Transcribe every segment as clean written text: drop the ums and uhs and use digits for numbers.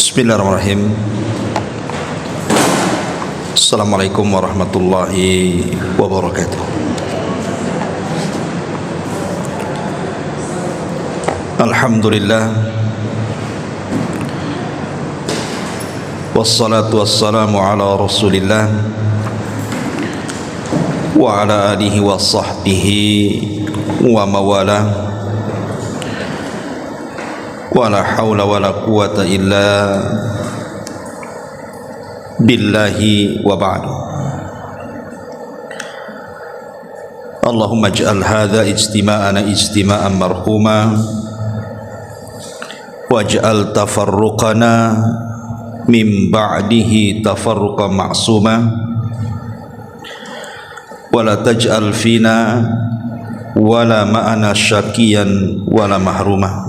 Bismillahirrahmanirrahim. Assalamualaikum warahmatullahi wabarakatuh. Alhamdulillah, wassalatu wassalamu ala rasulillah wa ala alihi wa sahbihi wa mawalah. Wala haula wala quwata illa billahi wa ba'du. Allahumma ij'al hadha ijtima'ana ijtima'an marhuma waj'al tafarruqana min ba'dihi tafarruqan ma'suma wala taj'al fina wala ma'ana syakiyan wala mahruma.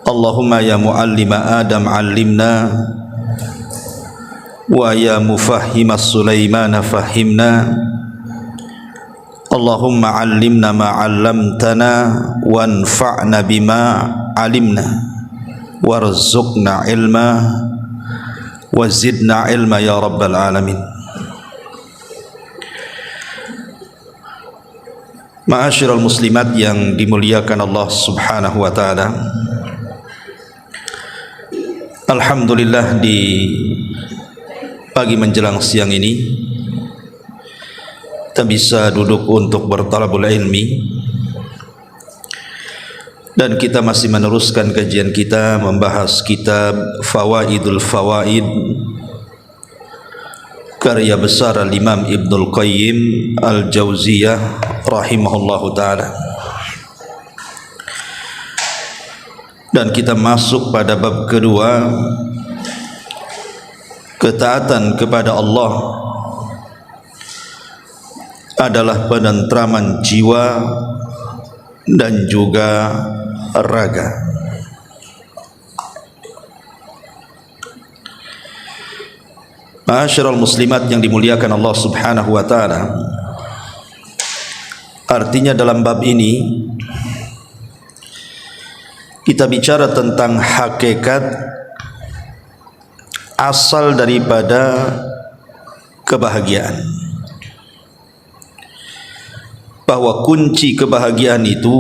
Allahumma ya muallima Adam allimna wa ya mufahhima Sulaiman fahimna. Allahumma allimna ma 'allamtana wanfa'na bima 'alimna warzuqna ilma wazidna ilma ya rabbal alamin. Ma'asyiral muslimat yang dimuliakan Allah Subhanahu wa taala. Alhamdulillah, di pagi menjelang siang ini kita bisa duduk untuk bertalabul ilmi, dan kita masih meneruskan kajian kita membahas kitab Fawaidul Fawaid karya besar Al-Imam Ibnul Qayyim Al-Jauziyah rahimahullahu ta'ala. Dan kita masuk pada bab kedua, ketaatan kepada Allah adalah penentraman jiwa dan juga raga. Ma'asyiral muslimat yang dimuliakan Allah Subhanahu wa taala, artinya dalam bab ini kita bicara tentang hakikat asal daripada kebahagiaan, bahwa kunci kebahagiaan itu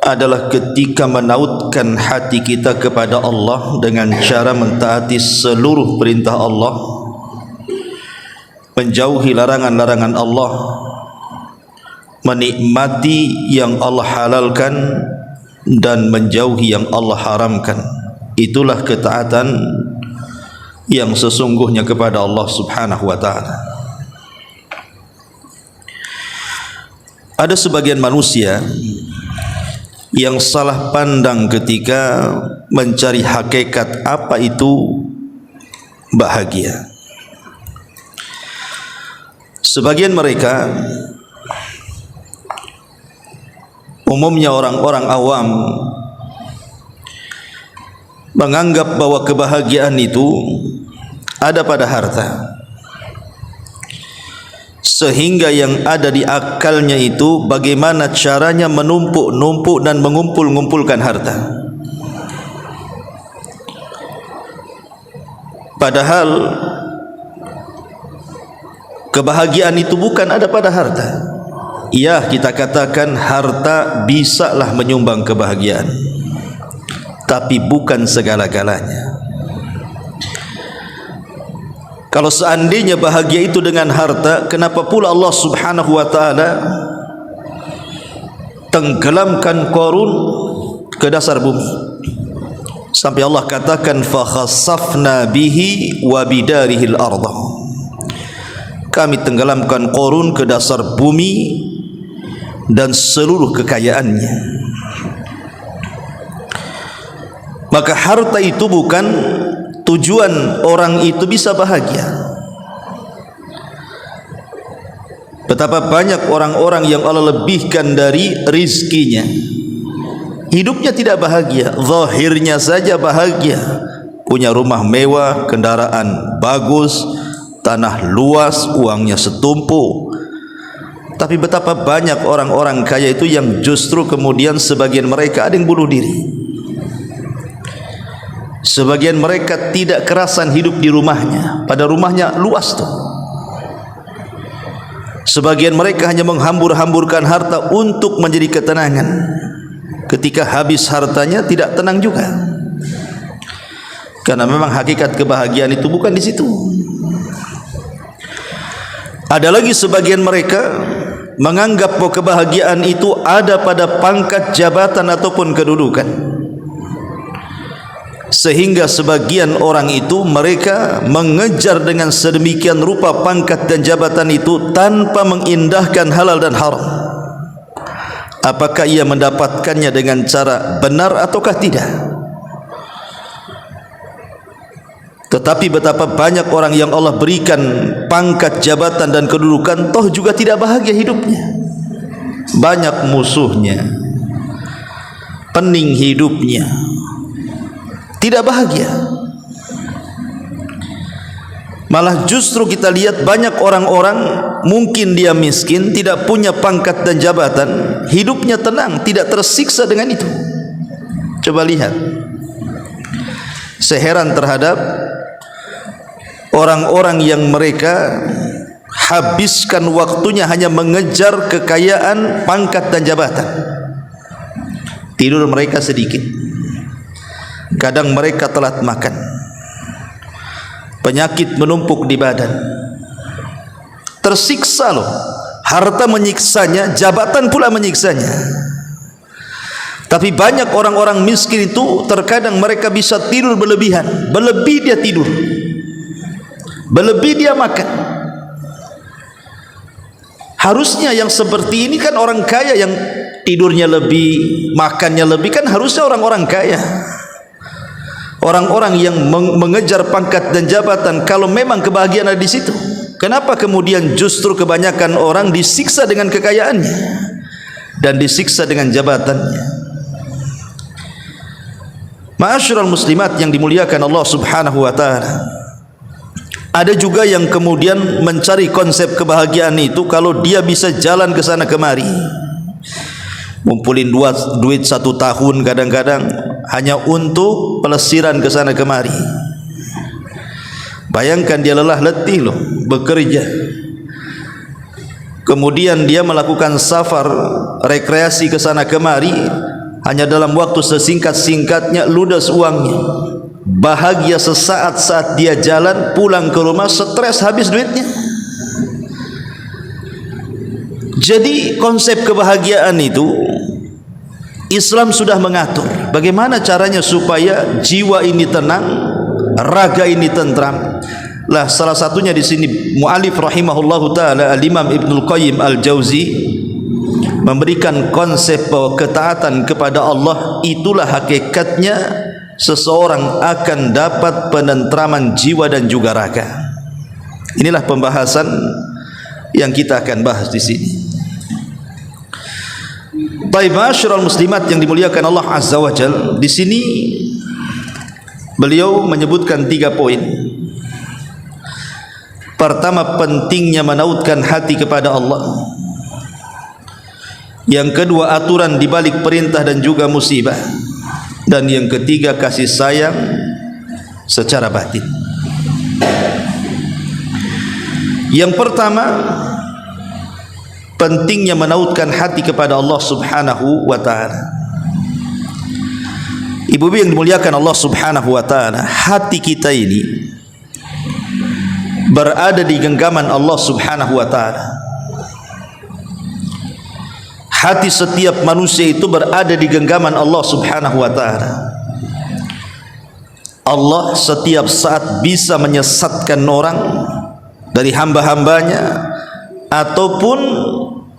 adalah ketika menautkan hati kita kepada Allah dengan cara mentaati seluruh perintah Allah, menjauhi larangan-larangan Allah, menikmati yang Allah halalkan dan menjauhi yang Allah haramkan. Itulah ketaatan yang sesungguhnya kepada Allah Subhanahu wa ta'ala. Ada sebagian manusia yang salah pandang ketika mencari hakikat apa itu bahagia. Sebagian mereka, umumnya orang-orang awam, menganggap bahwa kebahagiaan itu ada pada harta, sehingga yang ada di akalnya itu bagaimana caranya menumpuk-numpuk dan mengumpul-ngumpulkan harta. Padahal kebahagiaan itu bukan ada pada harta. Ya, kita katakan harta bisalah menyumbang kebahagiaan, tapi bukan segala-galanya. Kalau seandainya bahagia itu dengan harta, kenapa pula Allah Subhanahu wa ta'ala tenggelamkan Qarun ke dasar bumi, sampai Allah katakan fa khassafna bihi wa bidarihil ardh, kami tenggelamkan Qarun ke dasar bumi dan seluruh kekayaannya. Maka harta itu bukan tujuan orang itu bisa bahagia. Betapa banyak orang-orang yang Allah lebihkan dari rizkinya, hidupnya tidak bahagia, zahirnya saja bahagia, punya rumah mewah, kendaraan bagus, tanah luas, uangnya setumpuk. Tapi betapa banyak orang-orang kaya itu yang justru kemudian sebagian mereka ada yang bunuh diri. Sebagian mereka tidak kerasan hidup di rumahnya, pada rumahnya luas tuh. Sebagian mereka hanya menghambur-hamburkan harta untuk menjadi ketenangan. Ketika habis hartanya tidak tenang juga, karena memang hakikat kebahagiaan itu bukan di situ. Ada lagi sebagian mereka menganggap bahwa kebahagiaan itu ada pada pangkat, jabatan ataupun kedudukan, sehingga sebagian orang itu mereka mengejar dengan sedemikian rupa pangkat dan jabatan itu tanpa mengindahkan halal dan haram. Apakah ia mendapatkannya dengan cara benar ataukah tidak? Tetapi betapa banyak orang yang Allah berikan pangkat, jabatan dan kedudukan, toh juga tidak bahagia hidupnya. Banyak musuhnya, pening hidupnya, tidak bahagia. Malah justru kita lihat banyak orang-orang, mungkin dia miskin, tidak punya pangkat dan jabatan, hidupnya tenang, tidak tersiksa dengan itu. Coba lihat, saya heran terhadap orang-orang yang mereka habiskan waktunya hanya mengejar kekayaan, pangkat dan jabatan. Tidur mereka sedikit, kadang mereka telat makan, penyakit menumpuk di badan, tersiksa loh. Harta menyiksanya, jabatan pula menyiksanya. Tapi banyak orang-orang miskin itu terkadang mereka bisa tidur berlebihan, berlebih dia tidur, berlebih dia makan. Harusnya yang seperti ini kan orang kaya, yang tidurnya lebih, makannya lebih, kan harusnya orang-orang kaya, orang-orang yang mengejar pangkat dan jabatan. Kalau memang kebahagiaan ada di situ, kenapa kemudian justru kebanyakan orang disiksa dengan kekayaannya dan disiksa dengan jabatannya? Ma'asyiral muslimat yang dimuliakan Allah Subhanahu wa taala, ada juga yang kemudian mencari konsep kebahagiaan itu kalau dia bisa jalan ke sana kemari, ngumpulin duit 1 tahun kadang-kadang hanya untuk pelesiran ke sana kemari. Bayangkan dia lelah letih loh bekerja, kemudian dia melakukan safar rekreasi ke sana kemari, hanya dalam waktu sesingkat-singkatnya ludes uangnya, bahagia sesaat saat dia jalan, pulang ke rumah stres, habis duitnya. Jadi konsep kebahagiaan itu Islam sudah mengatur bagaimana caranya supaya jiwa ini tenang, raga ini tentram. Lah salah satunya di sini mu'alif rahimahullahu taala al-Imam Ibnul Qayyim al-Jauzi memberikan konsep bahwa ketaatan kepada Allah itulah hakikatnya seseorang akan dapat penentraman jiwa dan juga raga. Inilah pembahasan yang kita akan bahas di sini. Baik, ma'asyiral muslimat yang dimuliakan Allah Azza wa Jalla, di sini beliau menyebutkan 3 poin. Pertama, pentingnya menautkan hati kepada Allah. Yang kedua, aturan di balik perintah dan juga musibah. Dan yang ketiga, kasih sayang secara batin. Yang pertama, pentingnya menautkan hati kepada Allah Subhanahu wa taala. Ibu-ibu yang dimuliakan Allah Subhanahu wa taala, hati kita ini berada di genggaman Allah Subhanahu wa taala. Hati setiap manusia itu berada di genggaman Allah Subhanahu wa taala. Allah setiap saat bisa menyesatkan orang dari hamba-hambanya ataupun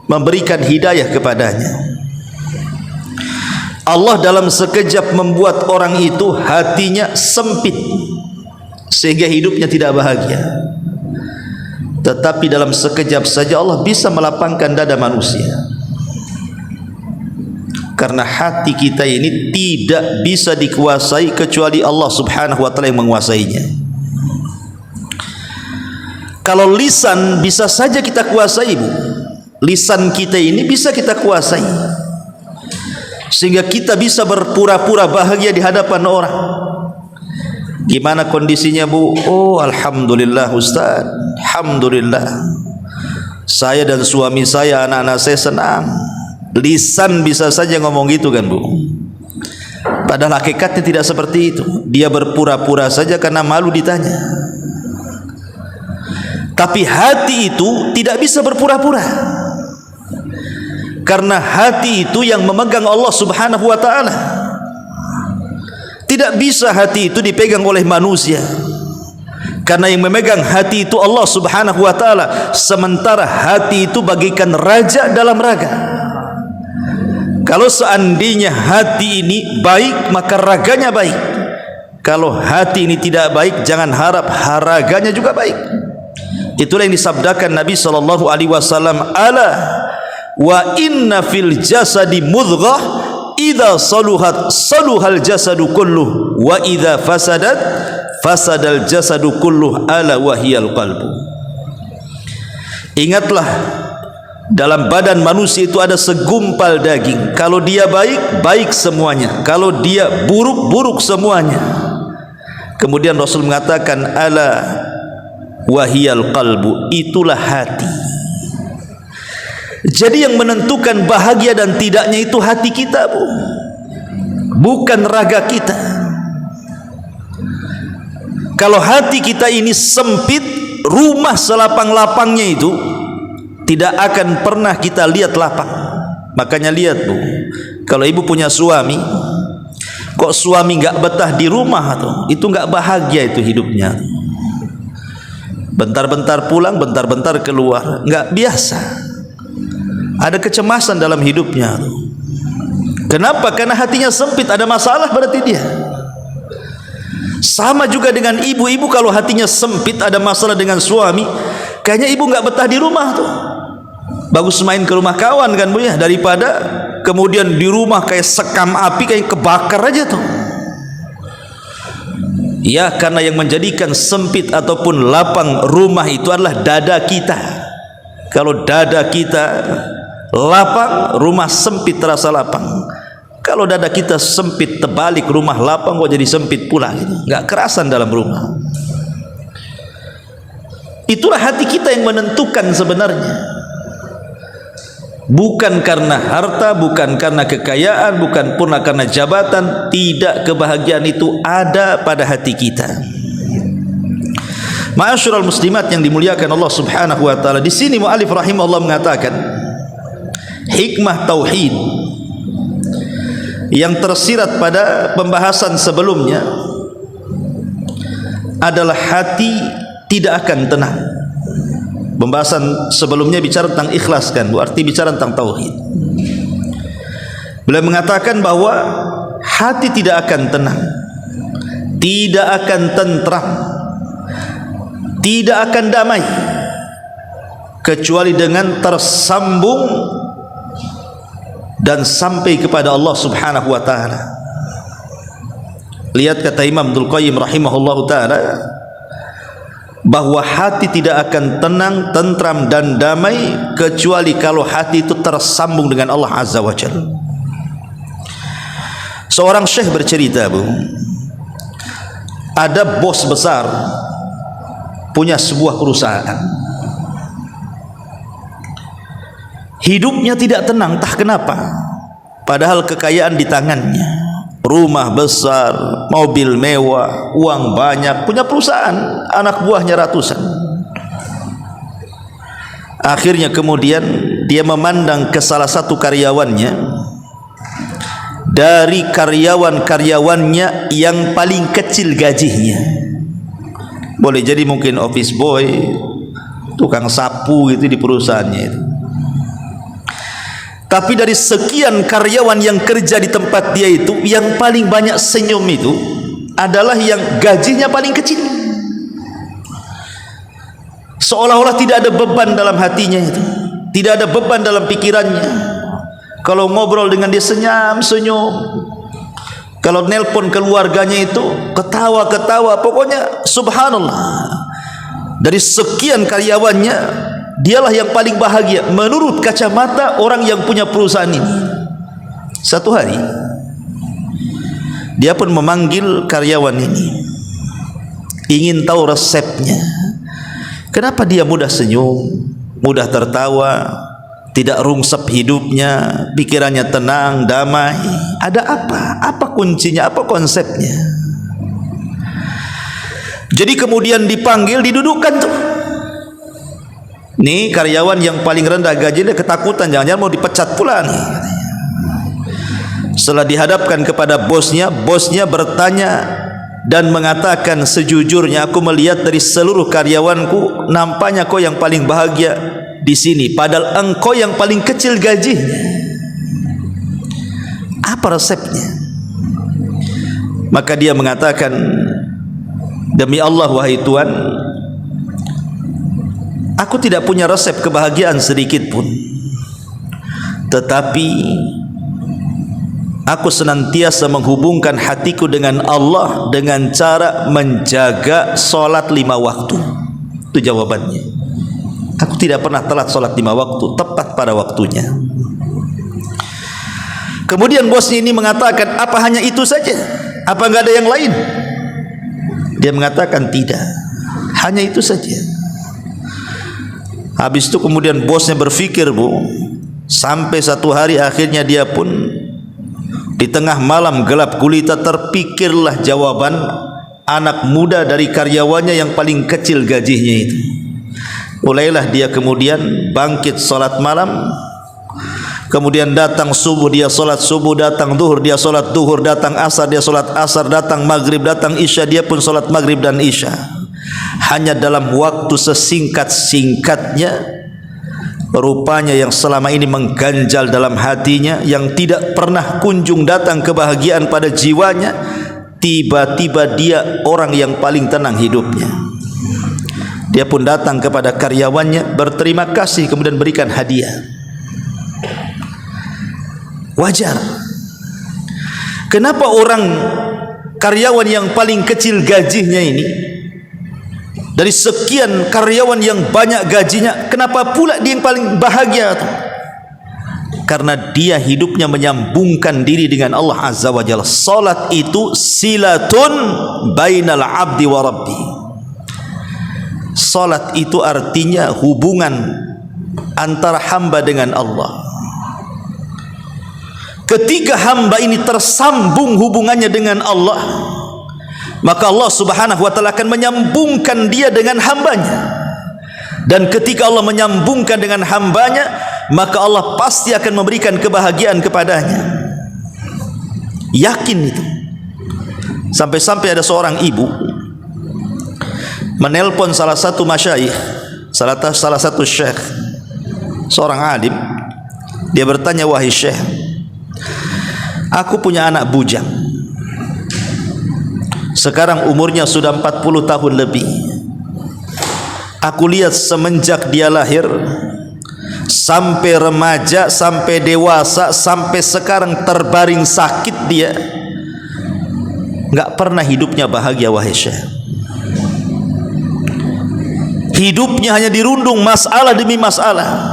memberikan hidayah kepadanya. Allah dalam sekejap membuat orang itu hatinya sempit sehingga hidupnya tidak bahagia. Tetapi dalam sekejap saja Allah bisa melapangkan dada manusia. Karena hati kita ini tidak bisa dikuasai kecuali Allah Subhanahu wa taala yang menguasainya. Kalau lisan bisa saja kita kuasai, Bu. Lisan kita ini bisa kita kuasai, sehingga kita bisa berpura-pura bahagia di hadapan orang. Gimana kondisinya Bu? Oh alhamdulillah Ustaz, alhamdulillah. Saya dan suami saya, anak-anak saya senang. Lisan bisa saja ngomong gitu kan Bu. Padahal hakikatnya tidak seperti itu. Dia berpura-pura saja karena malu ditanya. Tapi hati itu tidak bisa berpura-pura. Karena hati itu yang memegang Allah Subhanahu wa taala. Tidak bisa hati itu dipegang oleh manusia. Karena yang memegang hati itu Allah Subhanahu wa taala, sementara hati itu bagaikan raja dalam raga. Kalau seandainya hati ini baik, maka raganya baik. Kalau hati ini tidak baik, jangan harap raganya juga baik. Itulah yang disabdakan Nabi sallallahu alaihi wasallam, ala wa inna fil jasadi mudghah idza saluhat saluhal jasadu kulluh wa idza fasadat fasadal jasadu kulluh ala wahiyal qalbu. Ingatlah, dalam badan manusia itu ada segumpal daging. Kalau dia baik, baik semuanya. Kalau dia buruk, buruk semuanya. Kemudian Rasul mengatakan ala wahiyal qalbu, itulah hati. Jadi yang menentukan bahagia dan tidaknya itu hati kita Bu, bukan raga kita. Kalau hati kita ini sempit, rumah selapang-lapangnya itu tidak akan pernah kita lihat lapang. Makanya lihat Bu, kalau ibu punya suami, kok suami nggak betah di rumah tuh, itu nggak bahagia itu hidupnya. Bentar-bentar pulang, bentar-bentar keluar, nggak biasa. Ada kecemasan dalam hidupnya. Kenapa? Karena hatinya sempit, ada masalah berarti dia. Sama juga dengan ibu-ibu, kalau hatinya sempit, ada masalah dengan suami, kayaknya ibu nggak betah di rumah tuh. Bagus main ke rumah kawan kan Bu ya, daripada kemudian di rumah kayak sekam api, kayak kebakar aja tuh. Ya, karena yang menjadikan sempit ataupun lapang rumah itu adalah dada kita. Kalau dada kita lapang, rumah sempit terasa lapang. Kalau dada kita sempit, terbalik, rumah lapang kok jadi sempit pula gitu. Nggak kerasan dalam rumah. Itulah hati kita yang menentukan sebenarnya. Bukan karena harta, bukan karena kekayaan, bukan pula karena jabatan. Tidak, kebahagiaan itu ada pada hati kita. Ma'asyiral muslimat yang dimuliakan Allah Subhanahu wa taala, di sini muallif rahimahullah mengatakan hikmah tauhid yang tersirat pada pembahasan sebelumnya adalah hati tidak akan tenang. Pembahasan sebelumnya bicara tentang ikhlas kan, berarti bicara tentang tauhid. Beliau mengatakan bahwa hati tidak akan tenang, tidak akan tentram, tidak akan damai kecuali dengan tersambung dan sampai kepada Allah Subhanahu wa taala. Lihat kata Imam Abdul Qayyim rahimahullahu taala, bahwa hati tidak akan tenang, tentram dan damai kecuali kalau hati itu tersambung dengan Allah Azza wa Jalla. Seorang syekh bercerita Bu, ada bos besar punya sebuah perusahaan. Hidupnya tidak tenang, entah kenapa. Padahal kekayaan di tangannya, rumah besar, mobil mewah, uang banyak, punya perusahaan, anak buahnya ratusan. Akhirnya kemudian dia memandang ke salah satu karyawannya, dari karyawan-karyawannya yang paling kecil gajinya. Boleh jadi mungkin office boy, tukang sapu gitu di perusahaannya itu. Tapi dari sekian karyawan yang kerja di tempat dia itu, yang paling banyak senyum itu adalah yang gajinya paling kecil. Seolah-olah tidak ada beban dalam hatinya itu, tidak ada beban dalam pikirannya. Kalau ngobrol dengan dia senyum-senyum, kalau nelpon keluarganya itu ketawa-ketawa, pokoknya subhanallah. Dari sekian karyawannya, dialah yang paling bahagia menurut kacamata orang yang punya perusahaan ini. Satu hari dia pun memanggil karyawan ini. ingin tahu resepnya. Kenapa dia mudah senyum, mudah tertawa, tidak rungsep hidupnya, pikirannya tenang, damai? Ada apa? Apa kuncinya? Apa konsepnya? Jadi kemudian dipanggil, didudukkan tuh. Nih karyawan yang paling rendah gajinya ketakutan, jangan-jangan mau dipecat pula nih. Setelah dihadapkan kepada bosnya, bosnya bertanya dan mengatakan, sejujurnya aku melihat dari seluruh karyawanku, nampaknya kau yang paling bahagia di sini, padahal engkau yang paling kecil gajinya. Apa resepnya? Maka dia mengatakan, demi Allah wahai Tuhan, aku tidak punya resep kebahagiaan sedikit pun, tetapi aku senantiasa menghubungkan hatiku dengan Allah dengan cara menjaga solat 5 waktu. Itu jawabannya. Aku tidak pernah telat solat 5 waktu, tepat pada waktunya. Kemudian bosnya ini mengatakan, apa hanya itu saja? Apa enggak ada yang lain? Dia mengatakan tidak, hanya itu saja. Habis itu kemudian bosnya berfikir, Bu, sampai satu hari akhirnya dia pun di tengah malam gelap gulita terpikirlah jawaban anak muda dari karyawannya yang paling kecil gajinya itu. Mulailah dia kemudian bangkit salat malam, kemudian datang subuh dia salat subuh, datang duhur dia salat duhur, datang asar dia salat asar, datang maghrib, datang isya dia pun salat maghrib dan isya. Hanya dalam waktu sesingkat-singkatnya, rupanya yang selama ini mengganjal dalam hatinya, yang tidak pernah kunjung datang kebahagiaan pada jiwanya, tiba-tiba dia orang yang paling tenang hidupnya. Dia pun datang kepada karyawannya, berterima kasih, kemudian berikan hadiah. Wajar. Kenapa orang karyawan yang paling kecil gajinya ini, dari sekian karyawan yang banyak gajinya, kenapa pula dia yang paling bahagia? Karena dia hidupnya menyambungkan diri dengan Allah Azza wa Jalla. Salat itu silatun bainal abdi wa rabbi. Salat itu artinya hubungan antara hamba dengan Allah. Ketika hamba ini tersambung hubungannya dengan Allah, maka Allah Subhanahu wa ta'ala akan menyambungkan dia dengan hambanya. Dan ketika Allah menyambungkan dengan hambanya, maka Allah pasti akan memberikan kebahagiaan kepadanya. Yakin itu. Sampai-sampai ada seorang ibu menelpon salah satu masyayikh, salah satu syekh, seorang alim. Dia bertanya, wahai syekh, aku punya anak bujang, sekarang umurnya sudah 40 tahun lebih. Aku lihat semenjak dia lahir sampai remaja, sampai dewasa, sampai sekarang terbaring sakit, dia enggak pernah hidupnya bahagia wahai syekh. Hidupnya hanya dirundung masalah demi masalah.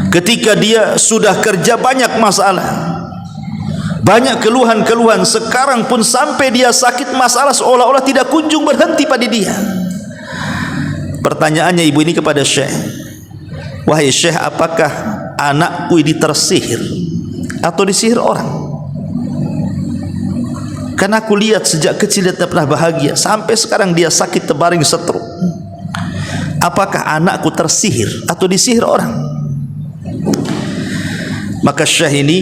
Ketika dia sudah kerja banyak masalah, banyak keluhan-keluhan. Sekarang pun sampai dia sakit, masalah seolah-olah tidak kunjung berhenti pada dia. Pertanyaannya ibu ini kepada syekh, wahai syekh, apakah anakku ini tersihir atau disihir orang? Karena aku lihat sejak kecil dia tidak pernah bahagia, sampai sekarang dia sakit terbaring stroke. Apakah anakku tersihir atau disihir orang? Maka syekh ini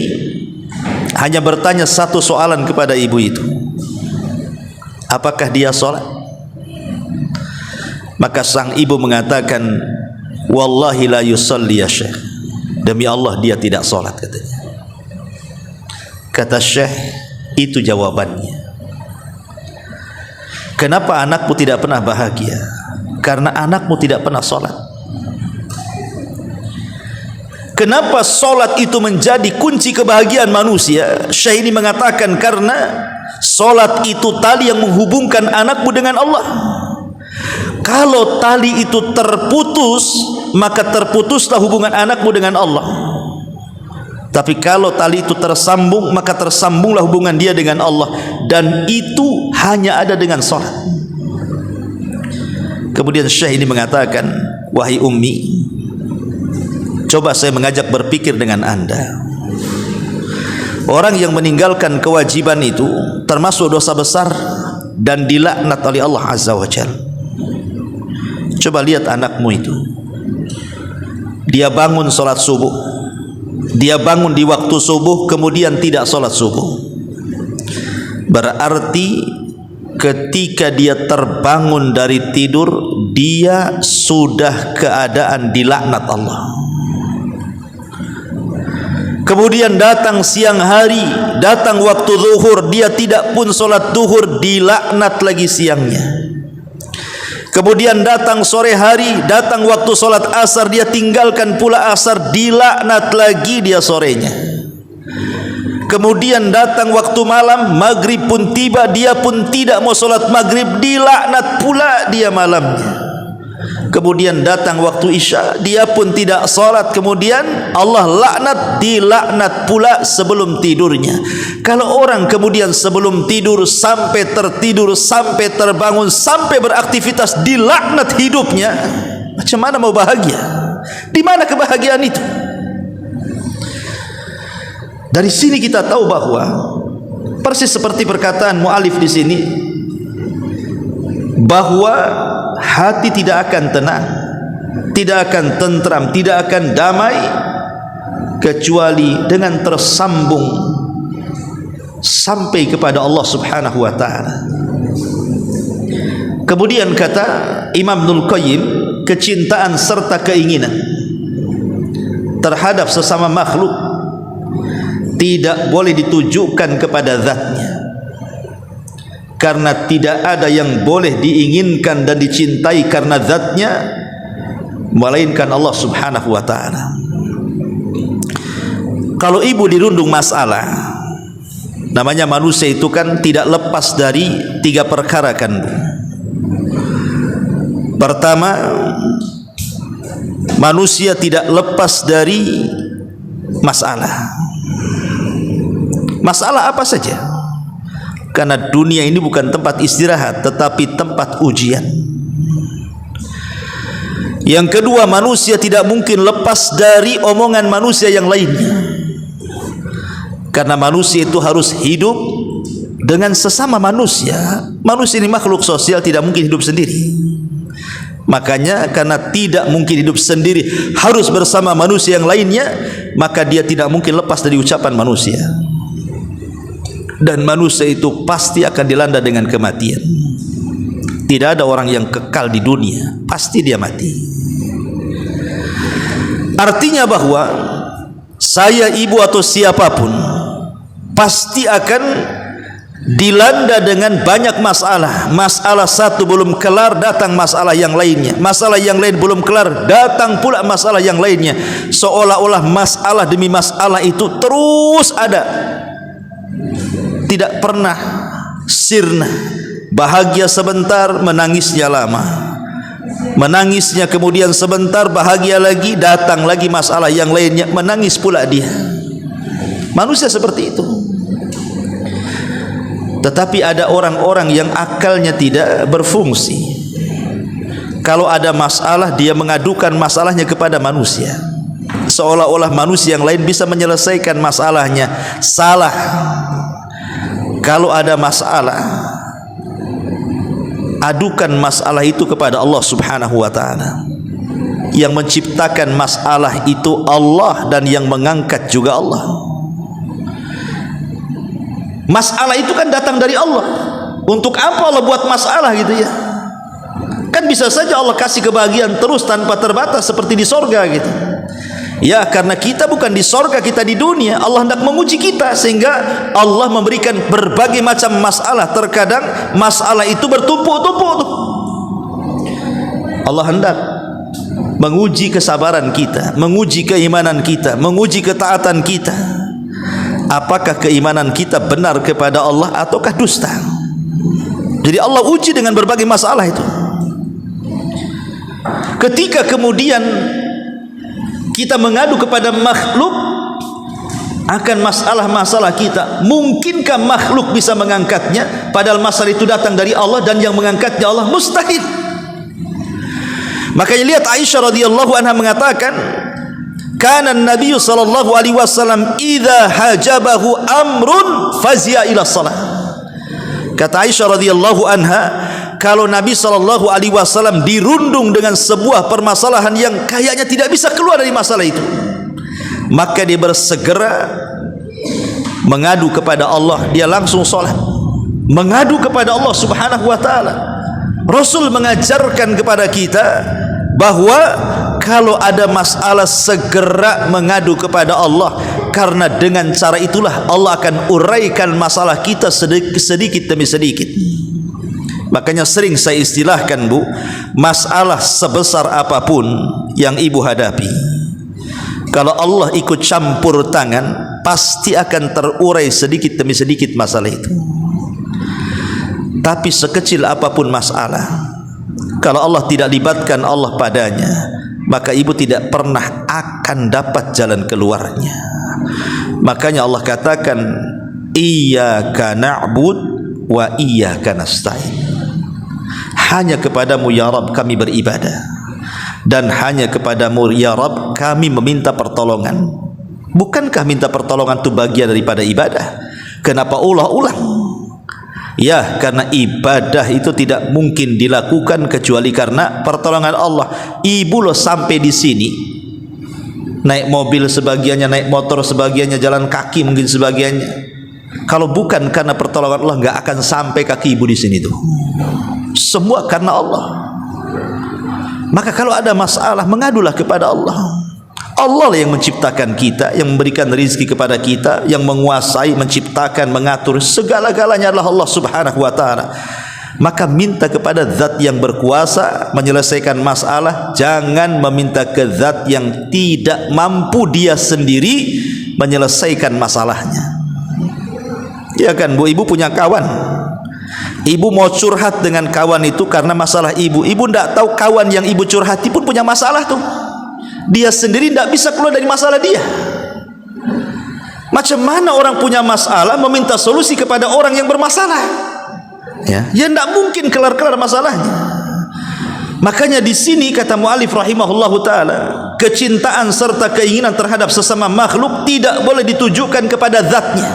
hanya bertanya satu soalan kepada ibu itu, apakah dia sholat? Maka sang ibu mengatakan, wallahi la yusalli ya syekh, demi Allah dia tidak sholat, katanya. Kata syekh, itu jawabannya. Kenapa anakmu tidak pernah bahagia? Karena anakmu tidak pernah sholat. Kenapa sholat itu menjadi kunci kebahagiaan manusia? Syekh ini mengatakan karena sholat itu tali yang menghubungkan anakmu dengan Allah. Kalau tali itu terputus, maka terputuslah hubungan anakmu dengan Allah. Tapi kalau tali itu tersambung, maka tersambunglah hubungan dia dengan Allah. Dan itu hanya ada dengan sholat. Kemudian Syekh ini mengatakan, wahai Ummi, coba saya mengajak berpikir dengan anda. Orang yang meninggalkan kewajiban itu termasuk dosa besar dan dilaknat oleh Allah Azza wa Jalla. Coba lihat anakmu itu, dia bangun sholat subuh, dia bangun di waktu subuh, kemudian tidak sholat subuh. Berarti ketika dia terbangun dari tidur, dia sudah keadaan dilaknat Allah. Kemudian datang siang hari, datang waktu zuhur, dia tidak pun sholat zuhur, dilaknat lagi siangnya. Kemudian datang sore hari, datang waktu sholat asar, dia tinggalkan pula asar, dilaknat lagi dia sorenya. Kemudian datang waktu malam, maghrib pun tiba, dia pun tidak mau sholat maghrib, dilaknat pula dia malamnya. Kemudian datang waktu isya, dia pun tidak sholat, kemudian Allah laknat, dilaknat pula sebelum tidurnya. Kalau orang kemudian sebelum tidur sampai tertidur, sampai terbangun, sampai beraktivitas, dilaknat hidupnya, macam mana mau bahagia? Di mana kebahagiaan itu? Dari sini kita tahu bahwa persis seperti perkataan mu'alif di sini, bahwa hati tidak akan tenang, tidak akan tentram, tidak akan damai kecuali dengan tersambung sampai kepada Allah Subhanahu wa taala. Kemudian kata Imam Ibnul Qayyim, kecintaan serta keinginan terhadap sesama makhluk tidak boleh ditujukan kepada zatnya, karena tidak ada yang boleh diinginkan dan dicintai karena zatnya melainkan Allah Subhanahu wa taala. Kalau ibu dirundung masalah, namanya manusia itu kan tidak lepas dari tiga perkara kan Bu. Pertama, manusia tidak lepas dari masalah. Masalah apa saja, karena dunia ini bukan tempat istirahat tetapi tempat ujian. Yang kedua, manusia tidak mungkin lepas dari omongan manusia yang lainnya, karena manusia itu harus hidup dengan sesama manusia. Manusia ini makhluk sosial, tidak mungkin hidup sendiri. Makanya karena tidak mungkin hidup sendiri, harus bersama manusia yang lainnya, maka dia tidak mungkin lepas dari ucapan manusia. Dan manusia itu pasti akan dilanda dengan kematian. Tidak ada orang yang kekal di dunia, pasti dia mati. Artinya bahwa saya, ibu atau siapapun pasti akan dilanda dengan banyak masalah. Masalah satu belum kelar, datang masalah yang lainnya. Masalah yang lain belum kelar, datang pula masalah yang lainnya. Seolah-olah masalah demi masalah itu terus ada, tidak pernah sirna. Bahagia sebentar, menangisnya lama. Menangisnya kemudian sebentar, bahagia lagi, datang lagi masalah yang lainnya, menangis pula dia. Manusia seperti itu. Tetapi ada orang-orang yang akalnya tidak berfungsi. Kalau ada masalah, dia mengadukan masalahnya kepada manusia, seolah-olah manusia yang lain bisa menyelesaikan masalahnya. Salah. Kalau ada masalah, adukan masalah itu kepada Allah Subhanahu wa taala. Yang menciptakan masalah itu Allah, dan yang mengangkat juga Allah. Masalah itu kan datang dari Allah. Untuk apa Allah buat masalah gitu ya? Kan bisa saja Allah kasih kebahagiaan terus tanpa terbatas seperti di sorga gitu. Ya, karena kita bukan di sorga, kita di dunia. Allah hendak menguji kita, sehingga Allah memberikan berbagai macam masalah. Terkadang masalah itu bertumpuk-tumpuk. Allah hendak menguji kesabaran kita, menguji keimanan kita, menguji ketaatan kita. Apakah keimanan kita benar kepada Allah ataukah dusta? Jadi Allah uji dengan berbagai masalah itu. Ketika kemudian kita mengadu kepada makhluk akan masalah-masalah kita, mungkinkah makhluk bisa mengangkatnya? Padahal masalah itu datang dari Allah, dan yang mengangkatnya Allah. Mustahil. Makanya lihat Aisyah radhiyallahu anha mengatakan, kana Nabi sallallahu alaihi wasallam idza hajabahu amrun fazia ila salat. Kata Aisyah radhiyallahu anha, kalau Nabi sallallahu alaihi wasallam dirundung dengan sebuah permasalahan yang kayaknya tidak bisa keluar dari masalah itu, maka dia bersegera mengadu kepada Allah, dia langsung salat, mengadu kepada Allah Subhanahu wa taala. Rasul mengajarkan kepada kita bahwa kalau ada masalah segera mengadu kepada Allah, karena dengan cara itulah Allah akan uraikan masalah kita sedikit demi sedikit. Makanya sering saya istilahkan, Bu, masalah sebesar apapun yang ibu hadapi, kalau Allah ikut campur tangan, pasti akan terurai sedikit demi sedikit masalah itu. Tapi sekecil apapun masalah, kalau Allah tidak libatkan Allah padanya, maka ibu tidak pernah akan dapat jalan keluarnya. Makanya Allah katakan, iyyaka na'bud wa iyyaka nasta'in. Hanya kepadamu ya Rabb kami beribadah, dan hanya kepadamu ya Rabb kami meminta pertolongan. Bukankah minta pertolongan itu bagian daripada ibadah? Kenapa ulang-ulang? Ya, karena ibadah itu tidak mungkin dilakukan kecuali karena pertolongan Allah. Ibu loh sampai di sini, naik mobil sebagiannya, naik motor sebagiannya, jalan kaki mungkin sebagiannya. Kalau bukan karena pertolongan Allah, nggak akan sampai kaki ibu di sini tuh. Semua karena Allah. Maka kalau ada masalah, mengadulah kepada Allah. Allah lah yang menciptakan kita, yang memberikan rezeki kepada kita, yang menguasai, menciptakan, mengatur segala-galanya adalah Allah Subhanahu wa taala. Maka minta kepada zat yang berkuasa menyelesaikan masalah, jangan meminta ke zat yang tidak mampu dia sendiri menyelesaikan masalahnya. Ya kan, Bu, ibu punya kawan, ibu mau curhat dengan kawan itu karena masalah ibu tidak tahu kawan yang ibu curhati pun punya masalah tuh. Dia sendiri tidak bisa keluar dari masalah dia. Macam mana orang punya masalah meminta solusi kepada orang yang bermasalah? Ya tidak mungkin kelar-kelar masalahnya. Makanya di sini kata mu'alif rahimahullahu taala, kecintaan serta keinginan terhadap sesama makhluk tidak boleh ditujukan kepada zatnya,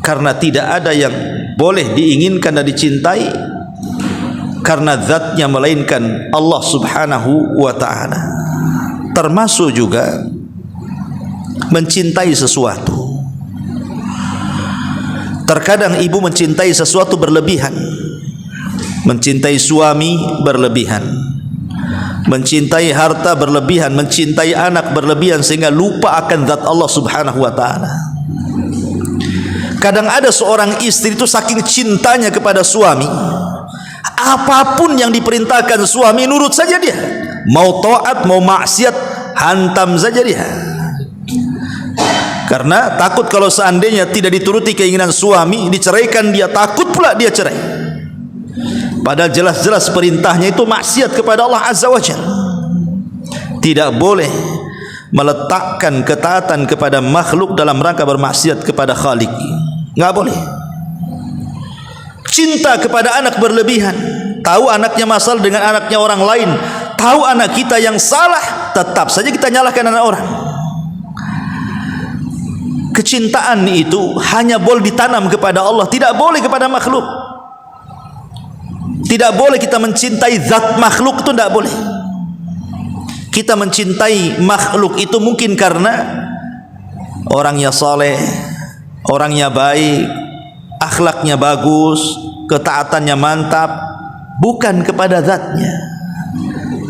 karena tidak ada yang boleh diinginkan dan dicintai karena zatnya melainkan Allah Subhanahu wa ta'ala. Termasuk juga mencintai sesuatu. Terkadang ibu mencintai sesuatu berlebihan, mencintai suami berlebihan, mencintai harta berlebihan, mencintai anak berlebihan, sehingga lupa akan zat Allah Subhanahu wa ta'ala. Kadang ada seorang istri itu saking cintanya kepada suami, apapun yang diperintahkan suami nurut saja dia, mau taat mau maksiat hantam saja dia, karena takut kalau seandainya tidak dituruti keinginan suami, diceraikan dia, takut pula dia cerai. Padahal jelas-jelas perintahnya itu maksiat kepada Allah Azza wa Jalla. Tidak boleh meletakkan ketaatan kepada makhluk dalam rangka bermaksiat kepada Khalik, nggak boleh. Cinta kepada anak berlebihan, tahu anaknya masalah dengan anaknya orang lain, tahu anak kita yang salah, tetap saja kita nyalahkan anak orang. Kecintaan itu hanya boleh ditanam kepada Allah, tidak boleh kepada makhluk. Tidak boleh kita mencintai zat makhluk, itu tidak boleh. Kita mencintai makhluk itu mungkin karena orangnya saleh, orangnya baik, akhlaknya bagus, ketaatannya mantap, bukan kepada zatnya.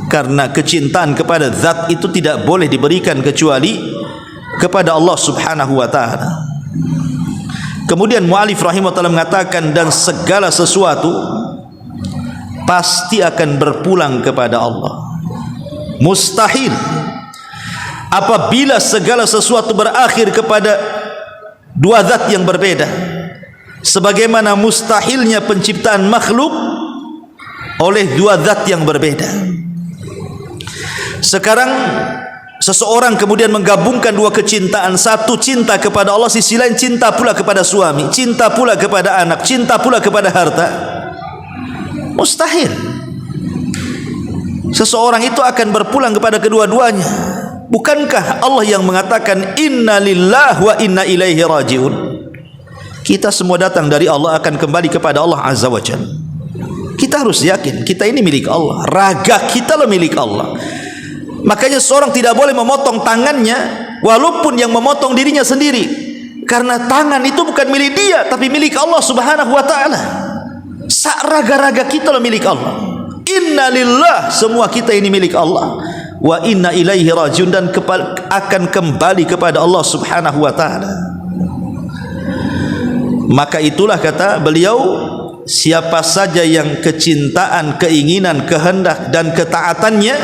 Karena kecintaan kepada zat itu tidak boleh diberikan kecuali kepada Allah Subhanahu wa ta'ala. Kemudian mu'alif rahimahullah mengatakan, dan segala sesuatu pasti akan berpulang kepada Allah. Mustahil apabila segala sesuatu berakhir kepada dua zat yang berbeda, sebagaimana mustahilnya penciptaan makhluk oleh dua zat yang berbeda. Sekarang seseorang kemudian menggabungkan dua kecintaan, satu cinta kepada Allah, sisi lain cinta pula kepada suami, cinta pula kepada anak, cinta pula kepada harta. Mustahil. seseorang itu akan berpulang kepada kedua-duanya. Bukankah Allah yang mengatakan inna lillahi wa inna ilaihi rajiun? Kita semua datang dari Allah, akan kembali kepada Allah Azza wa Jalla. Kita harus yakin kita ini milik Allah, raga kita lah milik Allah. Makanya seorang tidak boleh memotong tangannya walaupun yang memotong dirinya sendiri, karena tangan itu bukan milik dia tapi milik Allah Subhanahu wa taala. Raga-raga kita lah milik Allah. Inna lillah, semua kita ini milik Allah, wa inna ilaihi rajiun, dan akan kembali kepada Allah Subhanahu wa taala. Maka itulah kata beliau, siapa saja yang kecintaan, keinginan, kehendak dan ketaatannya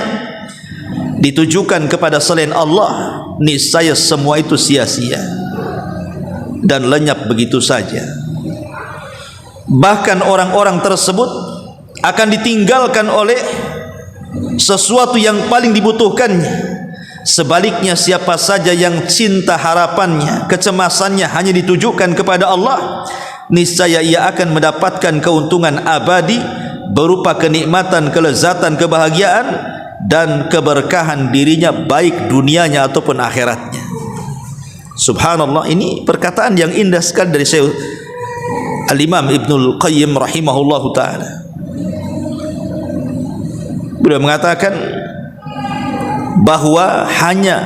ditujukan kepada selain Allah, niscaya semua itu sia-sia dan lenyap begitu saja. Bahkan orang-orang tersebut akan ditinggalkan oleh sesuatu yang paling dibutuhkannya. Sebaliknya, siapa saja yang cinta, harapannya, kecemasannya hanya ditujukan kepada Allah, niscaya ia akan mendapatkan keuntungan abadi berupa kenikmatan, kelezatan, kebahagiaan dan keberkahan dirinya, baik dunianya ataupun akhiratnya. Subhanallah, ini perkataan yang indah sekali dari Syekh Al-Imam Ibnul Qayyim rahimahullahu ta'ala. Beliau mengatakan bahwa hanya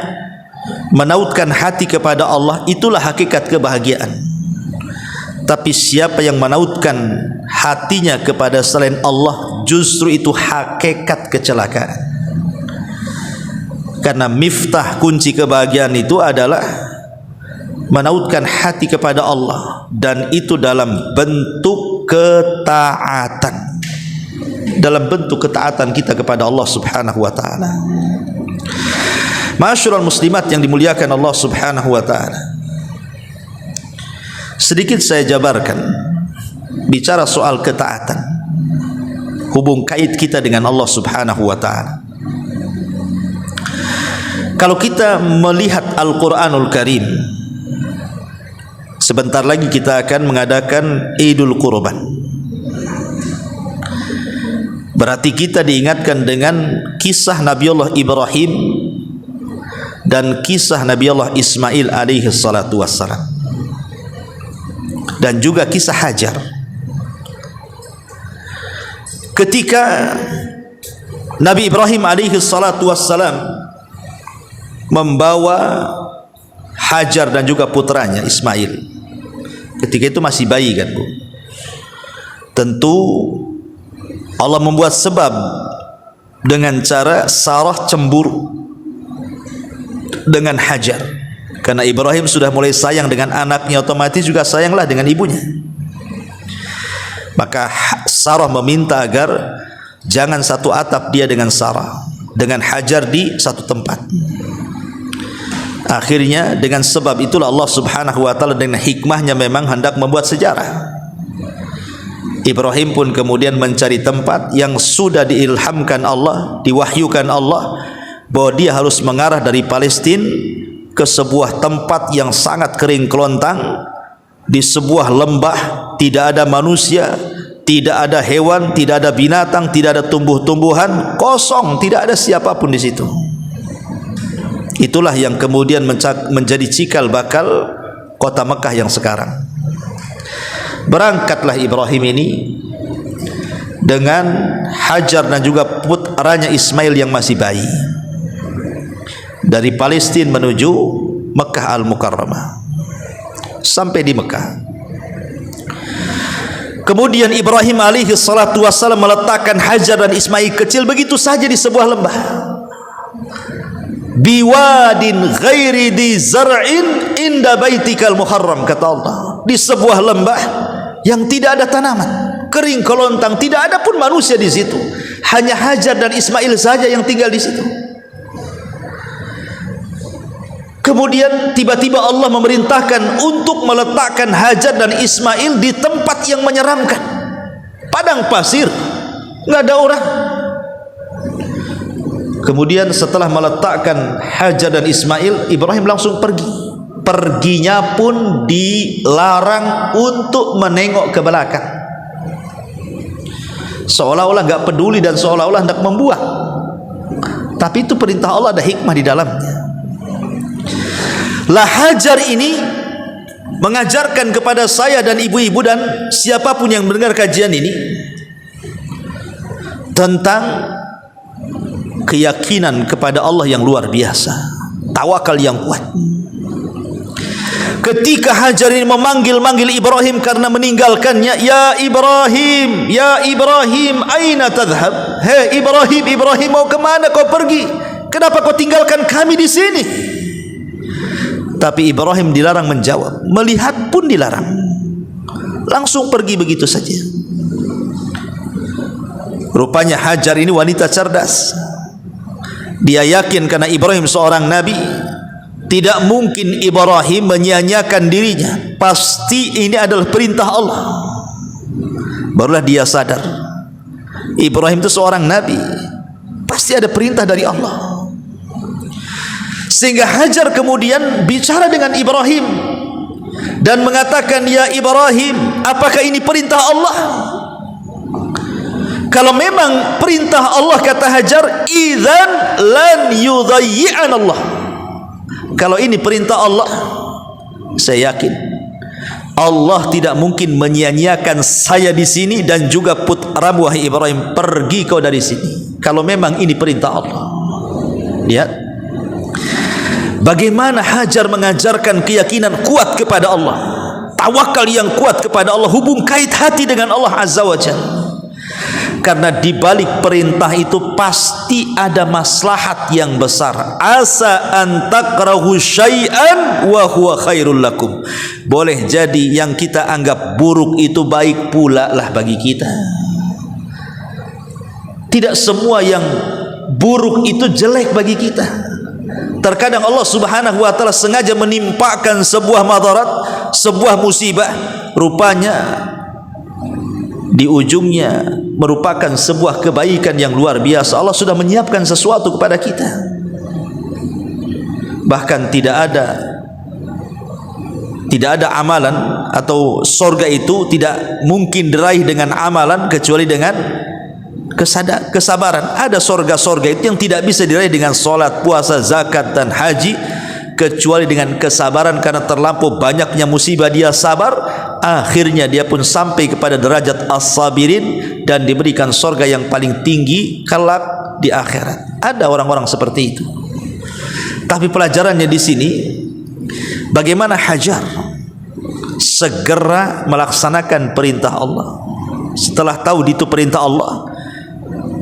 menautkan hati kepada Allah itulah hakikat kebahagiaan. Tapi siapa yang menautkan hatinya kepada selain Allah, justru itu hakikat kecelakaan. Karena miftah, kunci kebahagiaan itu adalah menautkan hati kepada Allah, dan itu dalam bentuk ketaatan, dalam bentuk ketaatan kita kepada Allah Subhanahu wa taala. Ma'asyiral muslimat yang dimuliakan Allah Subhanahu wa taala, sedikit saya jabarkan bicara soal ketaatan, hubung kait kita dengan Allah Subhanahu wa taala. Kalau kita melihat Al-Qur'anul Karim, sebentar lagi kita akan mengadakan Idul Qurban. Berarti kita diingatkan dengan kisah Nabiullah Ibrahim dan kisah Nabiullah Ismail alaihi salatu wassalam, dan juga kisah Hajar. Ketika Nabi Ibrahim alaihi salatu wassalam membawa Hajar dan juga putranya Ismail, ketika itu masih bayi kan Bu, tentu Allah membuat sebab dengan cara Sarah cemburu dengan Hajar, karena Ibrahim sudah mulai sayang dengan anaknya, otomatis juga sayanglah dengan ibunya. Maka Sarah meminta agar jangan satu atap dia dengan Sarah, dengan Hajar di satu tempat. Akhirnya dengan sebab itulah Allah Subhanahu wa taala dengan hikmahnya memang hendak membuat sejarah. Ibrahim pun kemudian mencari tempat yang sudah diilhamkan Allah, diwahyukan Allah, bahwa dia harus mengarah dari Palestina ke sebuah tempat yang sangat kering kelontang, di sebuah lembah, tidak ada manusia, tidak ada hewan, tidak ada binatang, tidak ada tumbuh-tumbuhan, kosong, tidak ada siapapun di situ. Itulah yang kemudian menjadi cikal bakal kota Mekah yang sekarang. Berangkatlah Ibrahim ini dengan Hajar dan juga putranya Ismail yang masih bayi dari Palestina menuju Mekah Al-Mukarramah. Sampai di Mekah, kemudian Ibrahim alaihi salatu wassalam meletakkan Hajar dan Ismail kecil begitu saja di sebuah lembah, biwadin ghairi di zar'in inda baitikal muharram, kata Allah, di sebuah lembah yang tidak ada tanaman, kering kelontang, tidak ada pun manusia di situ, hanya Hajar dan Ismail saja yang tinggal di situ. Kemudian tiba-tiba Allah memerintahkan untuk meletakkan Hajar dan Ismail di tempat yang menyeramkan, padang pasir, nggak ada orang. Kemudian setelah meletakkan Hajar dan Ismail, Ibrahim langsung pergi. Perginya pun dilarang untuk menengok ke belakang, seolah-olah nggak peduli dan seolah-olah hendak membuang. Tapi itu perintah Allah, ada hikmah di dalamnya. Lah Hajar ini mengajarkan kepada saya dan ibu-ibu dan siapapun yang mendengar kajian ini tentang keyakinan kepada Allah yang luar biasa, tawakal yang kuat. Ketika Hajar ini memanggil Ibrahim karena meninggalkannya, ya Ibrahim, aina tadhhab? Hei Ibrahim, mau kemana kau pergi? Kenapa kau tinggalkan kami di sini? Tapi Ibrahim dilarang menjawab, melihat pun dilarang, langsung pergi begitu saja. Rupanya Hajar ini wanita cerdas. Dia yakin karena Ibrahim seorang nabi, tidak mungkin Ibrahim menyia-nyiakan dirinya, pasti ini adalah perintah Allah. Barulah dia sadar, Ibrahim itu seorang nabi, pasti ada perintah dari Allah. Sehingga Hajar kemudian bicara dengan Ibrahim dan mengatakan, ya Ibrahim, apakah ini perintah Allah? Kalau memang perintah Allah, kata Hajar, idzan lan yudayyi'an Allah. Kalau ini perintah Allah, saya yakin Allah tidak mungkin menyia-nyiakan saya di sini dan juga putramu wahai Ibrahim, pergi kau dari sini. Kalau memang ini perintah Allah. Lihat bagaimana Hajar mengajarkan keyakinan kuat kepada Allah, tawakal yang kuat kepada Allah, hubung kait hati dengan Allah Azza wa Jalla. Karena di balik perintah itu pasti ada maslahat yang besar. Asa an takrahu syai'an wa huwa khairul lakum. Boleh jadi yang kita anggap buruk itu baik pula lah bagi kita. Tidak semua yang buruk itu jelek bagi kita. Terkadang Allah Subhanahu wa taala sengaja menimpakan sebuah madarat, sebuah musibah, rupanya di ujungnya merupakan sebuah kebaikan yang luar biasa. Allah sudah menyiapkan sesuatu kepada kita. Bahkan tidak ada amalan atau surga itu tidak mungkin diraih dengan amalan kecuali dengan kesabaran. Ada surga-surga itu yang tidak bisa diraih dengan salat, puasa, zakat dan haji kecuali dengan kesabaran. Karena terlampau banyaknya musibah dia sabar, akhirnya dia pun sampai kepada derajat as-sabirin dan diberikan surga yang paling tinggi kelak di akhirat. Ada orang-orang seperti itu. Tapi pelajarannya di sini, bagaimana Hajar segera melaksanakan perintah Allah. Setelah tahu itu perintah Allah,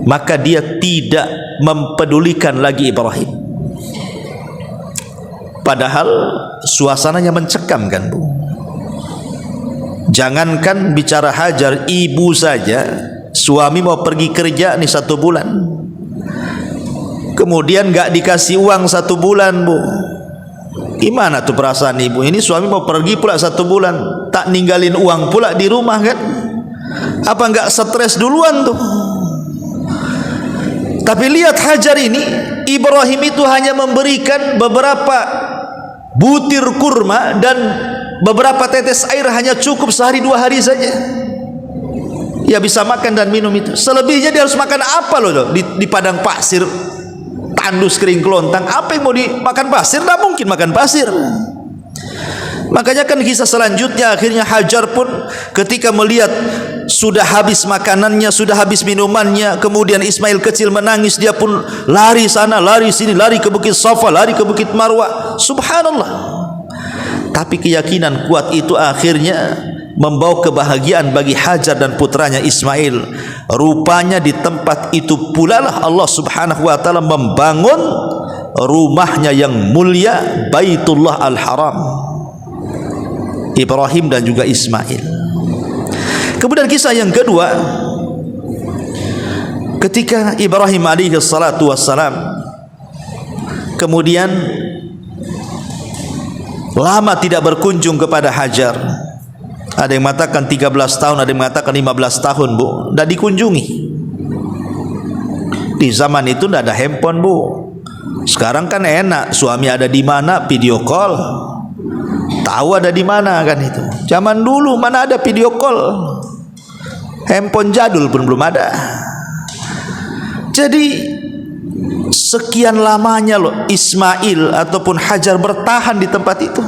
maka dia tidak mempedulikan lagi Ibrahim. Padahal suasananya mencekam kan Bu. Jangankan bicara Hajar, ibu saja, suami mau pergi kerja nih 1 bulan, kemudian gak dikasih uang 1 bulan Bu. Gimana tuh perasaan ibu? Ini suami mau pergi pula 1 bulan, tak ninggalin uang pula di rumah kan? Apa gak stres duluan tuh? Tapi lihat Hajar ini, Ibrahim itu hanya memberikan beberapa butir kurma dan beberapa tetes air, hanya cukup sehari 2 hari saja. Ya bisa makan dan minum itu. Selebihnya dia harus makan apa loh di padang pasir, tandus kering kelontang. Apa yang mau dimakan pasir? Tidak mungkin makan pasir. Makanya kan kisah selanjutnya, akhirnya Hajar pun ketika melihat sudah habis makanannya, sudah habis minumannya, kemudian Ismail kecil menangis, dia pun lari sana, lari sini, lari ke Bukit Safa, lari ke Bukit Marwah. Subhanallah. Tapi keyakinan kuat itu akhirnya membawa kebahagiaan bagi Hajar dan putranya Ismail. Rupanya di tempat itu pula lah Allah Subhanahu wa taala membangun rumahnya yang mulia, Baitullah Al-Haram, Ibrahim dan juga Ismail. Kemudian kisah yang kedua, ketika Ibrahim alaihi salatu wassalam kemudian lama tidak berkunjung kepada Hajar. Ada yang mengatakan 13 tahun, ada yang mengatakan 15 tahun Bu, tidak dikunjungi. Di zaman itu tidak ada handphone Bu. Sekarang kan enak, suami ada di mana video call, tahu ada di mana kan itu. Zaman dulu mana ada video call, handphone jadul pun belum ada. Jadi Sekian lamanya loh Ismail ataupun Hajar bertahan di tempat itu,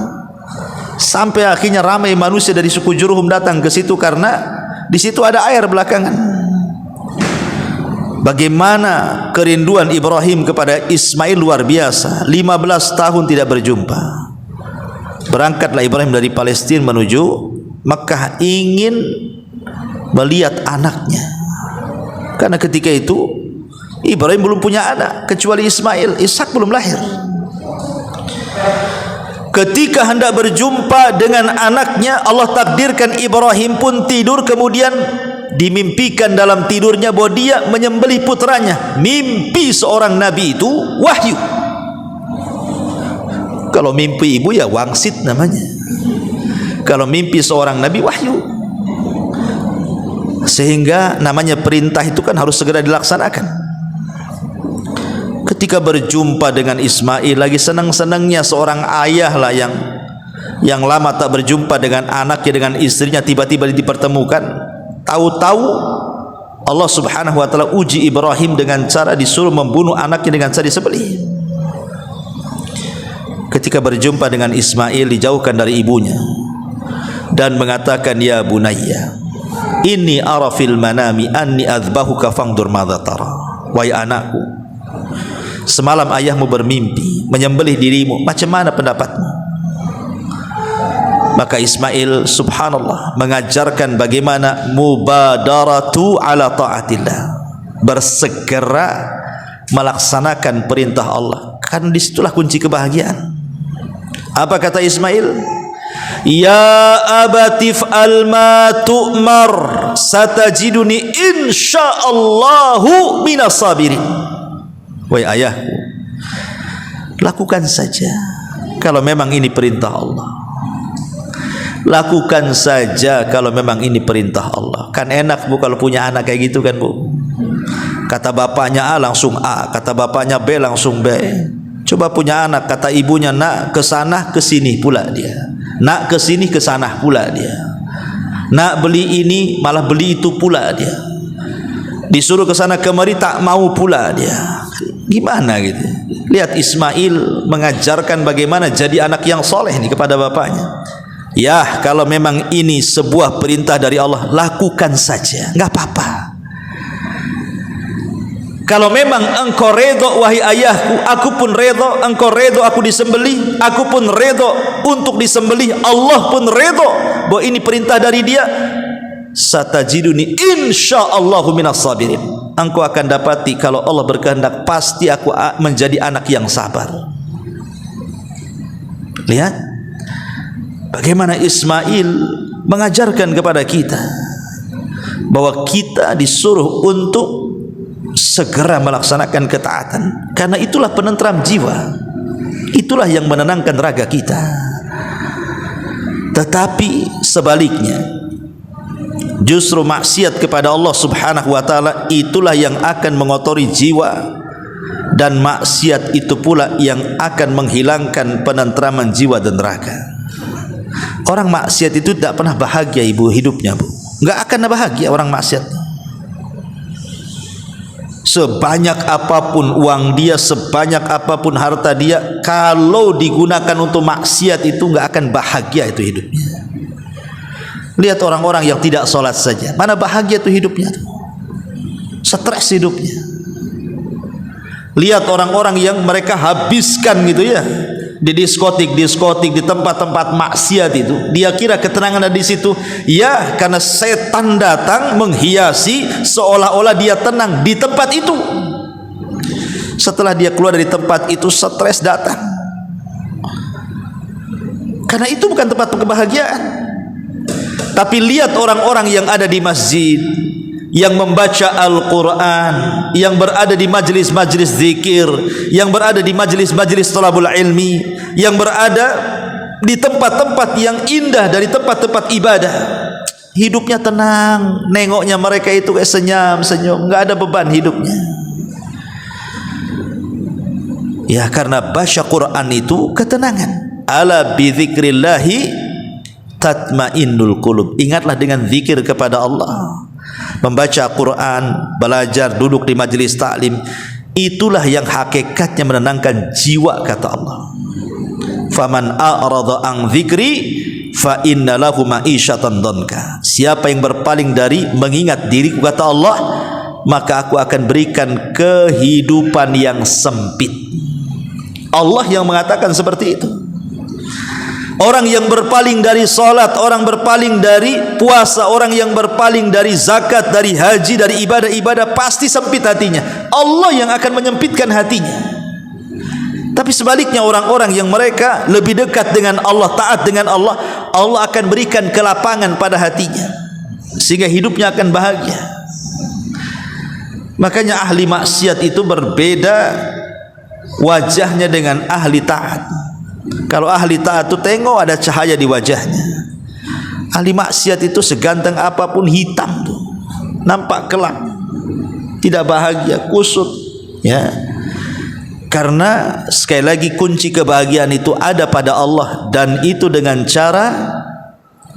sampai akhirnya ramai manusia dari suku Jurhum datang ke situ karena di situ ada air belakangan. Bagaimana kerinduan Ibrahim kepada Ismail luar biasa. 15 tahun tidak berjumpa. Berangkatlah Ibrahim dari Palestina menuju Makkah, ingin melihat anaknya, karena ketika itu Ibrahim belum punya anak kecuali Ismail. Ishak belum lahir. Ketika hendak berjumpa dengan anaknya, Allah takdirkan Ibrahim pun tidur, kemudian dimimpikan dalam tidurnya bahwa dia menyembelih putranya. Mimpi seorang nabi itu wahyu. Kalau mimpi ibu ya wangsit namanya. Kalau mimpi seorang nabi wahyu. Sehingga namanya perintah itu kan harus segera dilaksanakan. Ketika berjumpa dengan Ismail, lagi senang-senangnya seorang ayah lah yang lama tak berjumpa dengan anaknya, dengan istrinya, tiba-tiba dipertemukan. Tahu-tahu Allah Subhanahu wa taala uji Ibrahim dengan cara disuruh membunuh anaknya dengan cara disembelih. Ketika berjumpa dengan Ismail, dijauhkan dari ibunya dan mengatakan, ya bunayya inni ara fil manami anni adzbahuka fangdur madza tara. Wahai anakku, semalam ayahmu bermimpi menyembelih dirimu, macam mana pendapatmu? Maka Ismail subhanallah mengajarkan bagaimana mubadaratu ala taatillah, bersegera melaksanakan perintah Allah, kan disitulah kunci kebahagiaan. Apa kata Ismail? Ya abatif alma tu'mar satajiduni insyaallahu minas sabirin. Wahai ayahku, lakukan saja kalau memang ini perintah Allah. Lakukan saja kalau memang ini perintah Allah. Kan enak bu kalau punya anak kayak gitu kan bu. Kata bapaknya A langsung A, kata bapaknya B langsung B. Coba punya anak, kata ibunya nak ke sana ke sini pula dia, nak ke sini ke sana pula dia, nak beli ini malah beli itu pula dia, disuruh ke sana kemari tak mau pula dia. Gimana gitu? Lihat Ismail mengajarkan bagaimana jadi anak yang soleh nih kepada bapaknya. Ya, kalau memang ini sebuah perintah dari Allah, lakukan saja, nggak apa-apa. Kalau memang engkau redho wahai ayahku, aku pun redho. Engkau redho aku disembelih, aku pun redho untuk disembelih. Allah pun redho bahwa ini perintah dari dia. Satajiduni insyaallahu minas sabirin. Engkau akan dapati kalau Allah berkehendak pasti aku menjadi anak yang sabar. Lihat bagaimana Ismail mengajarkan kepada kita bahwa kita disuruh untuk segera melaksanakan ketaatan, karena itulah penentram jiwa, itulah yang menenangkan raga kita. Tetapi sebaliknya, justru maksiat kepada Allah Subhanahu wa taala itulah yang akan mengotori jiwa, dan maksiat itu pula yang akan menghilangkan penentraman jiwa dan raga. Orang maksiat itu tidak pernah bahagia ibu hidupnya bu, nggak akan bahagia orang maksiat. Sebanyak apapun uang dia, sebanyak apapun harta dia, kalau digunakan untuk maksiat itu nggak akan bahagia itu hidupnya. Lihat orang-orang yang tidak sholat saja, mana bahagia itu hidupnya, stres hidupnya. Lihat orang-orang yang mereka habiskan gitu ya di diskotik, di tempat-tempat maksiat itu, dia kira ketenangan ada di situ. Ya, karena setan datang menghiasi seolah-olah dia tenang di tempat itu. Setelah dia keluar dari tempat itu, stres datang. Karena itu bukan tempat kebahagiaan. Tapi lihat orang-orang yang ada di masjid, yang membaca Al-Quran, yang berada di majlis-majlis zikir, yang berada di majlis-majlis thalabul ilmi, yang berada di tempat-tempat yang indah dari tempat-tempat ibadah, hidupnya tenang. Nengoknya mereka itu kayak senyum-senyum, nggak ada beban hidupnya. Ya, karena baca Quran itu ketenangan. Ala bi dzikrillahi tatmainnul qulub. Ingatlah dengan zikir kepada Allah. Membaca Quran, belajar, duduk di majlis taklim, itulah yang hakikatnya menenangkan jiwa, kata Allah. Faman a'rada an dzikri fa inna lahu ma'isyatan dhanka. Siapa yang berpaling dari mengingat diriku, kata Allah, maka aku akan berikan kehidupan yang sempit. Allah yang mengatakan seperti itu. Orang yang berpaling dari salat, orang berpaling dari puasa, orang yang berpaling dari zakat, dari haji, dari ibadah-ibadah, pasti sempit hatinya. Allah yang akan menyempitkan hatinya. Tapi sebaliknya, orang-orang yang mereka lebih dekat dengan Allah, taat dengan Allah, Allah akan berikan kelapangan pada hatinya, sehingga hidupnya akan bahagia. Makanya ahli maksiat itu berbeda wajahnya dengan ahli taat. Kalau ahli taat itu tengok ada cahaya di wajahnya. Ahli maksiat itu seganteng apapun hitam tuh, nampak kelam, tidak bahagia, kusut, ya. Karena sekali lagi kunci kebahagiaan itu ada pada Allah, dan itu dengan cara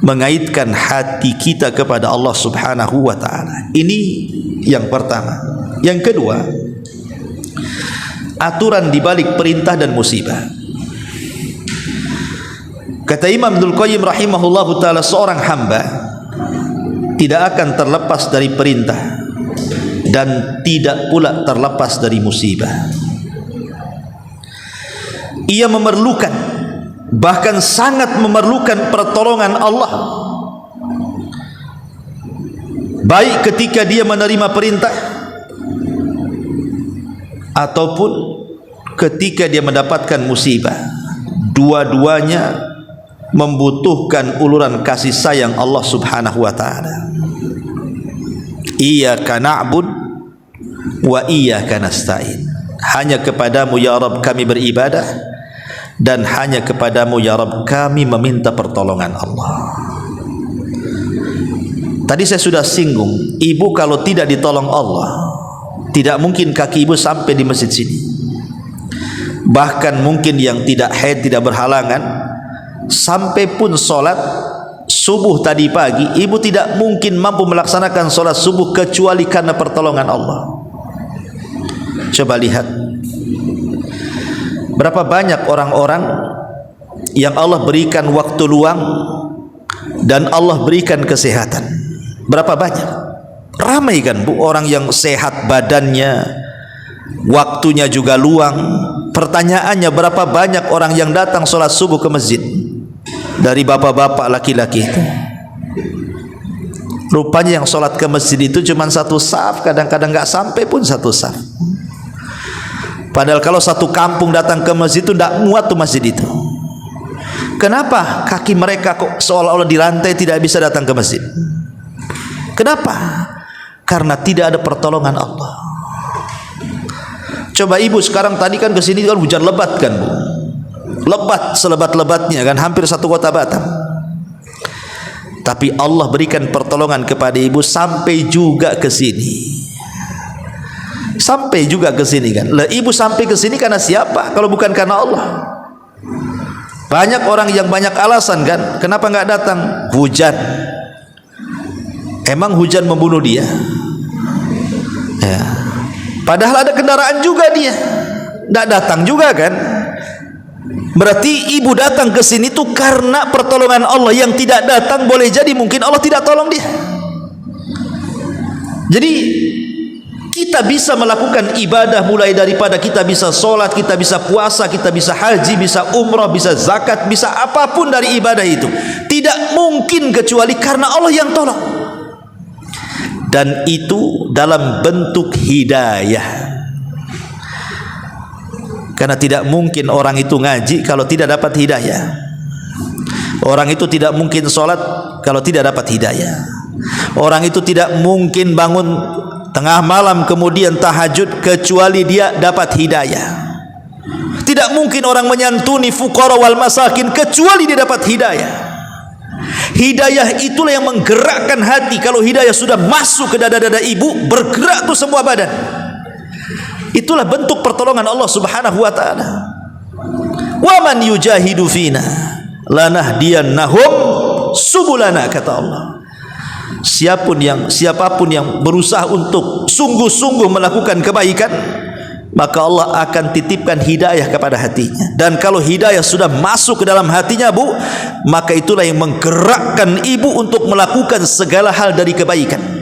mengaitkan hati kita kepada Allah Subhanahu wa taala. Ini yang pertama. Yang kedua, aturan di balik perintah dan musibah. Kata Imam Ibnul Qayyim rahimahullahu taala, seorang hamba tidak akan terlepas dari perintah dan tidak pula terlepas dari musibah. Ia memerlukan, bahkan sangat memerlukan pertolongan Allah, baik ketika dia menerima perintah ataupun ketika dia mendapatkan musibah. Dua-duanya membutuhkan uluran kasih sayang Allah Subhanahu wa taala. Iyyaka na'bud wa iyyaka nasta'in. Hanya kepadamu ya Rabb kami beribadah, dan hanya kepadamu ya Rabb kami meminta pertolongan Allah. Tadi saya sudah singgung, ibu kalau tidak ditolong Allah, tidak mungkin kaki ibu sampai di masjid sini. Bahkan mungkin yang tidak haid, tidak berhalangan, sampai pun solat subuh tadi pagi, ibu tidak mungkin mampu melaksanakan solat subuh kecuali karena pertolongan Allah. Coba lihat berapa banyak orang-orang yang Allah berikan waktu luang dan Allah berikan kesehatan. Berapa banyak, ramai kan bu, orang yang sehat badannya, waktunya juga luang. Pertanyaannya, berapa banyak orang yang datang solat subuh ke masjid dari bapak-bapak laki-laki itu? Rupanya yang solat ke masjid itu cuma satu saf, kadang-kadang nggak sampai pun satu saf. Padahal kalau satu kampung datang ke masjid itu tidak muat tuh masjid itu. Kenapa kaki mereka kok seolah-olah dirantai, tidak bisa datang ke masjid? Kenapa? Karena tidak ada pertolongan Allah. Coba ibu sekarang, tadi kan kesini kan hujan lebat kan bu, lebat selebat-lebatnya kan, hampir satu kota Batam. Tapi Allah berikan pertolongan kepada ibu sampai juga ke sini. Sampai juga ke sini kan. Lah ibu sampai ke sini karena siapa kalau bukan karena Allah? Banyak orang yang banyak alasan kan, kenapa nggak datang? Hujan. Emang hujan membunuh dia? Ya. Padahal ada kendaraan juga dia, tidak datang juga kan? Berarti ibu datang ke sini tuh karena pertolongan Allah. Yang tidak datang boleh jadi mungkin Allah tidak tolong dia. Jadi kita bisa melakukan ibadah mulai daripada kita bisa sholat, kita bisa puasa, kita bisa haji, bisa umrah, bisa zakat, bisa apapun dari ibadah itu, tidak mungkin kecuali karena Allah yang tolong. Dan itu dalam bentuk hidayah. Karena tidak mungkin orang itu ngaji kalau tidak dapat hidayah. Orang itu tidak mungkin sholat kalau tidak dapat hidayah. Orang itu tidak mungkin bangun tengah malam kemudian tahajud kecuali dia dapat hidayah. Tidak mungkin orang menyantuni fuqara wal masakin kecuali dia dapat hidayah. Hidayah itulah yang menggerakkan hati. Kalau hidayah sudah masuk ke dada-dada ibu, bergerak tuh semua badan. Itulah bentuk pertolongan Allah Subhanahu wa taala. Wa man yujahidu fina lanahdiyannahum subulana, kata Allah. Siapapun yang berusaha untuk sungguh-sungguh melakukan kebaikan, maka Allah akan titipkan hidayah kepada hatinya. Dan kalau hidayah sudah masuk ke dalam hatinya, Bu, maka itulah yang menggerakkan ibu untuk melakukan segala hal dari kebaikan.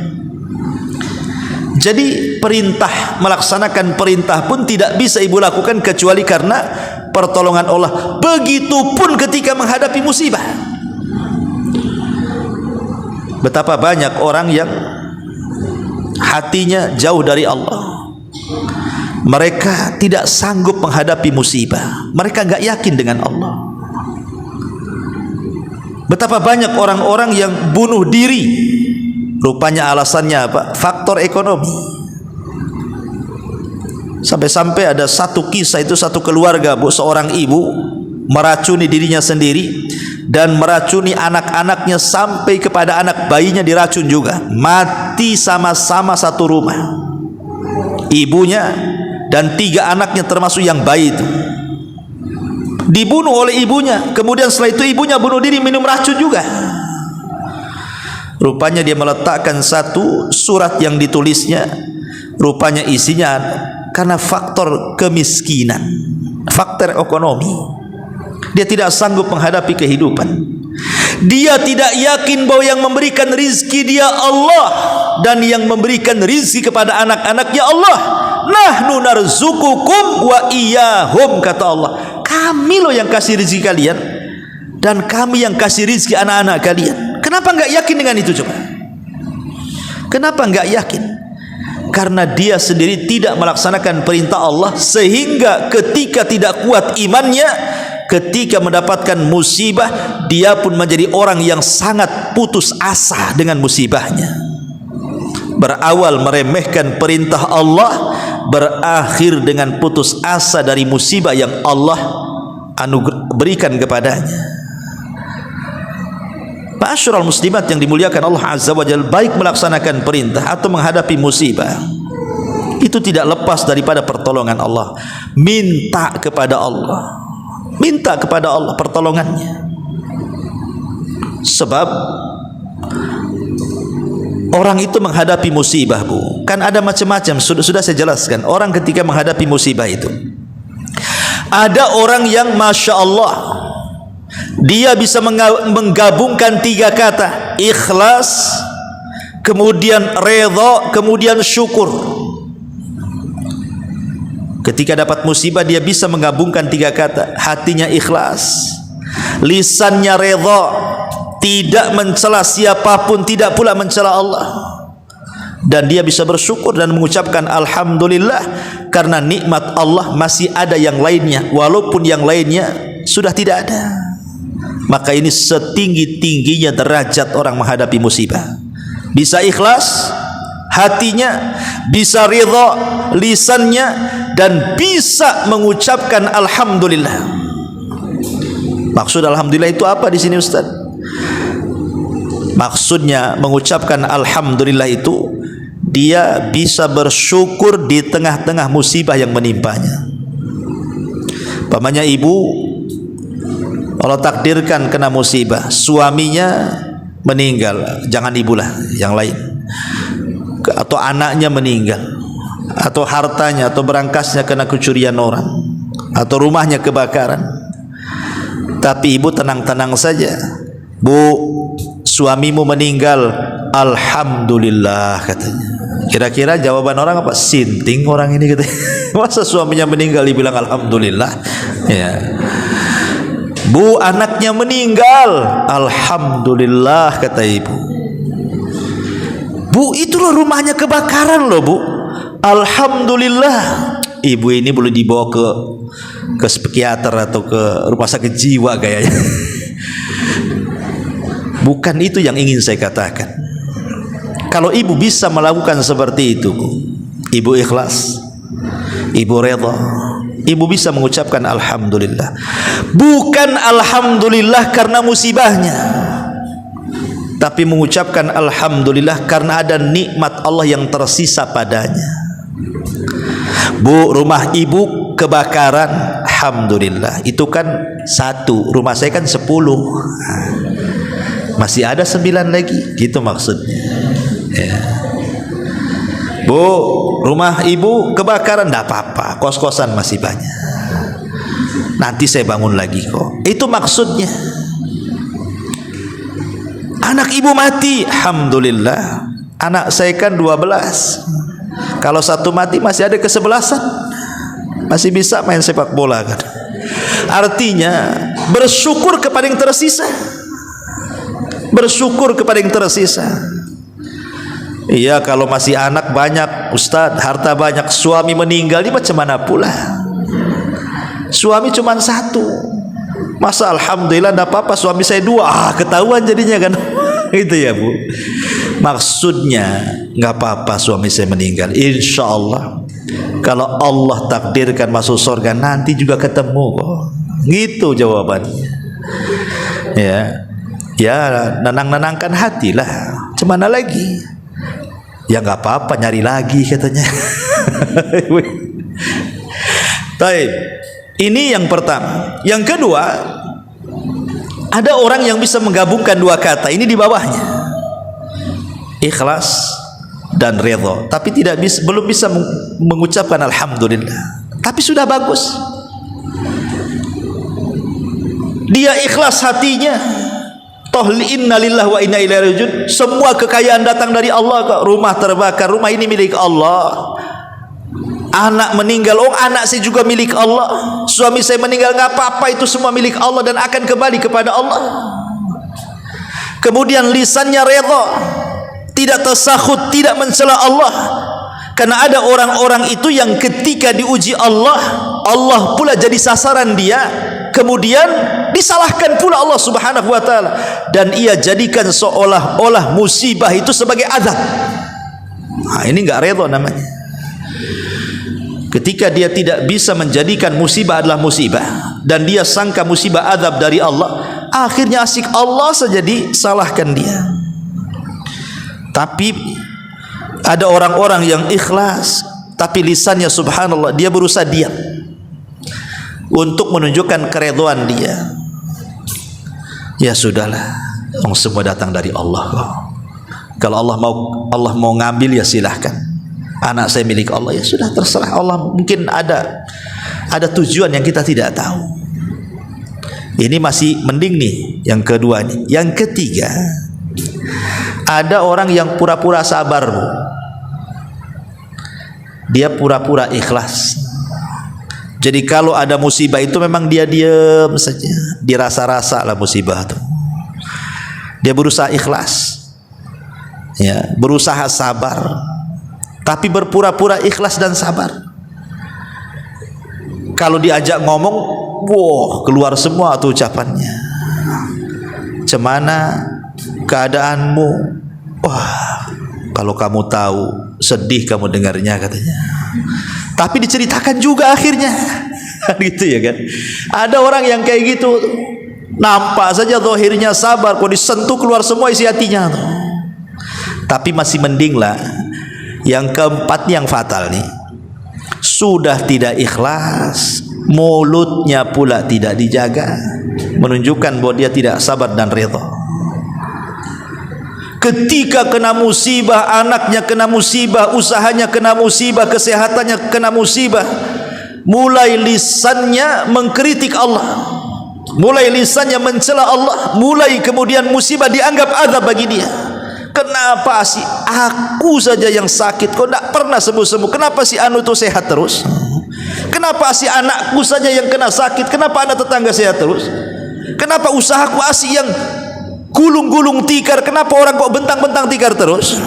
Jadi perintah, melaksanakan perintah pun tidak bisa ibu lakukan kecuali karena pertolongan Allah. Begitupun ketika menghadapi musibah. Betapa banyak orang yang hatinya jauh dari Allah. Mereka tidak sanggup menghadapi musibah. Mereka enggak yakin dengan Allah. Betapa banyak orang-orang yang bunuh diri. Rupanya alasannya apa? Faktor ekonomi. Sampai-sampai ada satu kisah, itu satu keluarga, Bu, seorang ibu meracuni dirinya sendiri dan meracuni anak-anaknya sampai kepada anak bayinya diracun juga. Mati sama-sama satu rumah. Ibunya dan 3 anaknya termasuk yang bayi itu dibunuh oleh ibunya. Kemudian setelah itu ibunya bunuh diri, minum racun juga. Rupanya dia meletakkan satu surat yang ditulisnya, rupanya isinya karena faktor kemiskinan, faktor ekonomi. Dia tidak sanggup menghadapi kehidupan. Dia tidak yakin bahwa yang memberikan rizki dia Allah, dan yang memberikan rizki kepada anak-anaknya Allah. Nahnu narzukukum wa iyyahum, kata Allah. Kami loh yang kasih rizki kalian, dan kami yang kasih rizki anak-anak kalian. Kenapa enggak yakin dengan itu coba? Kenapa enggak yakin? Karena dia sendiri tidak melaksanakan perintah Allah, sehingga ketika tidak kuat imannya, ketika mendapatkan musibah, dia pun menjadi orang yang sangat putus asa dengan musibahnya. Berawal meremehkan perintah Allah, berakhir dengan putus asa dari musibah yang Allah berikan kepadanya. Ma'asyiral muslimat yang dimuliakan Allah Azza wa Jalla, baik melaksanakan perintah atau menghadapi musibah, itu tidak lepas daripada pertolongan Allah. Minta kepada Allah, minta kepada Allah pertolongannya. Sebab orang itu menghadapi musibah, Bu, kan ada macam-macam. Sudah saya jelaskan. Orang ketika menghadapi musibah itu, ada orang yang Masya Allah, dia bisa menggabungkan 3 kata: ikhlas, kemudian redha, kemudian syukur. Ketika dapat musibah, dia bisa menggabungkan 3 kata: hatinya ikhlas, lisannya redha, tidak mencela siapapun, tidak pula mencela Allah, dan dia bisa bersyukur dan mengucapkan alhamdulillah karena nikmat Allah masih ada yang lainnya, walaupun yang lainnya sudah tidak ada. Maka ini setinggi-tingginya derajat orang menghadapi musibah. Bisa ikhlas hatinya, bisa ridha lisannya, dan bisa mengucapkan alhamdulillah. Maksud alhamdulillah itu apa di sini, Ustaz? Maksudnya mengucapkan alhamdulillah itu dia bisa bersyukur di tengah-tengah musibah yang menimpanya. Pamannya ibu, Allah takdirkan kena musibah, suaminya meninggal, jangan ibulah, yang lain, atau anaknya meninggal, atau hartanya atau berangkasnya kena kecurian orang, atau rumahnya kebakaran. Tapi ibu tenang-tenang saja. Bu, suamimu meninggal, alhamdulillah, katanya. Kira-kira jawaban orang apa? Sinting orang ini, katanya. Masa suaminya meninggal dibilang alhamdulillah? Ya. Bu, anaknya meninggal, alhamdulillah, kata ibu. Bu, itu loh rumahnya kebakaran loh, Bu, alhamdulillah. Ibu ini boleh dibawa ke psikiater atau ke rumah sakit jiwa kayaknya. Bukan itu yang ingin saya katakan. Kalau ibu bisa melakukan seperti itu, Bu, ibu ikhlas, ibu redha, ibu bisa mengucapkan alhamdulillah. Bukan alhamdulillah karena musibahnya, tapi mengucapkan alhamdulillah karena ada nikmat Allah yang tersisa padanya. Bu, rumah ibu kebakaran, alhamdulillah. Itu kan 1, rumah saya kan 10, masih ada 9 lagi, gitu maksudnya ya. Bu, rumah ibu kebakaran, tidak apa-apa, kos-kosan masih banyak, nanti saya bangun lagi kok. Itu maksudnya. Anak ibu mati, alhamdulillah, anak saya kan 12, kalau satu mati masih ada ke-11, masih bisa main sepak bola kan. Artinya bersyukur kepada yang tersisa, bersyukur kepada yang tersisa. Iya, kalau masih anak banyak, Ustaz, harta banyak, suami meninggal, ini macam mana pula? Suami cuma satu, masa alhamdulillah tidak apa-apa suami saya 2, ketahuan jadinya kan. Itu ya Bu, maksudnya nggak apa-apa suami saya meninggal, insya Allah kalau Allah takdirkan masuk surga nanti juga ketemu kok. Gitu jawabannya. Ya nenang-nenangkan hati lah, cemana lagi, ya nggak apa-apa, nyari lagi katanya. Baik, ini yang pertama. Yang kedua, ada orang yang bisa menggabungkan dua kata ini di bawahnya, ikhlas dan redha, tapi belum bisa mengucapkan alhamdulillah, tapi sudah bagus. Dia ikhlas hatinya, toh inna lillahi wa inna ilaihi rajiun, semua kekayaan datang dari Allah kok. Rumah terbakar, rumah ini milik Allah. Anak meninggal, oh anak saya juga milik Allah. Suami saya meninggal, nggak apa-apa, itu semua milik Allah dan akan kembali kepada Allah. Kemudian lisannya redha, tidak tasakhut, tidak mencela Allah. Karena ada orang-orang itu yang ketika diuji Allah, Allah pula jadi sasaran dia, kemudian disalahkan pula Allah Subhanahu wa taala, dan ia jadikan seolah-olah musibah itu sebagai azab. Nah, ini enggak redha namanya. Ketika dia tidak bisa menjadikan musibah adalah musibah dan dia sangka musibah azab dari Allah, akhirnya asik Allah saja disalahkan dia. Tapi ada orang-orang yang ikhlas, tapi lisannya subhanallah dia berusaha diam untuk menunjukkan keridhaan dia. Ya sudahlah, semua datang dari Allah kok. Kalau Allah mau ngambil ya silahkan. Anak saya milik Allah, ya sudah terserah Allah. Mungkin ada tujuan yang kita tidak tahu. Ini masih mending nih yang kedua nih. Yang ketiga, ada orang yang pura-pura sabar Bu. Dia pura-pura ikhlas. Jadi kalau ada musibah itu memang dia diam saja, dirasa-rasa lah musibah itu. Dia berusaha ikhlas, ya, berusaha sabar, tapi berpura-pura ikhlas dan sabar. Kalau diajak ngomong, keluar semua tuh ucapannya. Cemana keadaanmu? Wah, kalau kamu tahu, sedih kamu dengarnya katanya. Tapi diceritakan juga akhirnya. Gitu ya kan. Ada orang yang kayak gitu, nampak saja zahirnya sabar, kok disentuh keluar semua isi hatinya tuh. Tapi masih mending lah. Yang keempat yang fatal nih, sudah tidak ikhlas, mulutnya pula tidak dijaga, menunjukkan bahwa dia tidak sabar dan redha. Ketika kena musibah, anaknya kena musibah, usahanya kena musibah, kesehatannya kena musibah, mulai lisannya mengkritik Allah, mulai lisannya mencela Allah, mulai kemudian musibah dianggap azab bagi dia. Kenapa sih aku saja yang sakit, kok tidak pernah sembuh-sembuh? Kenapa si anu itu sehat terus? Kenapa si anakku saja yang kena sakit? Kenapa anak tetangga sehat terus? Kenapa usahaku asik yang gulung-gulung tikar? Kenapa orang kok bentang-bentang tikar terus?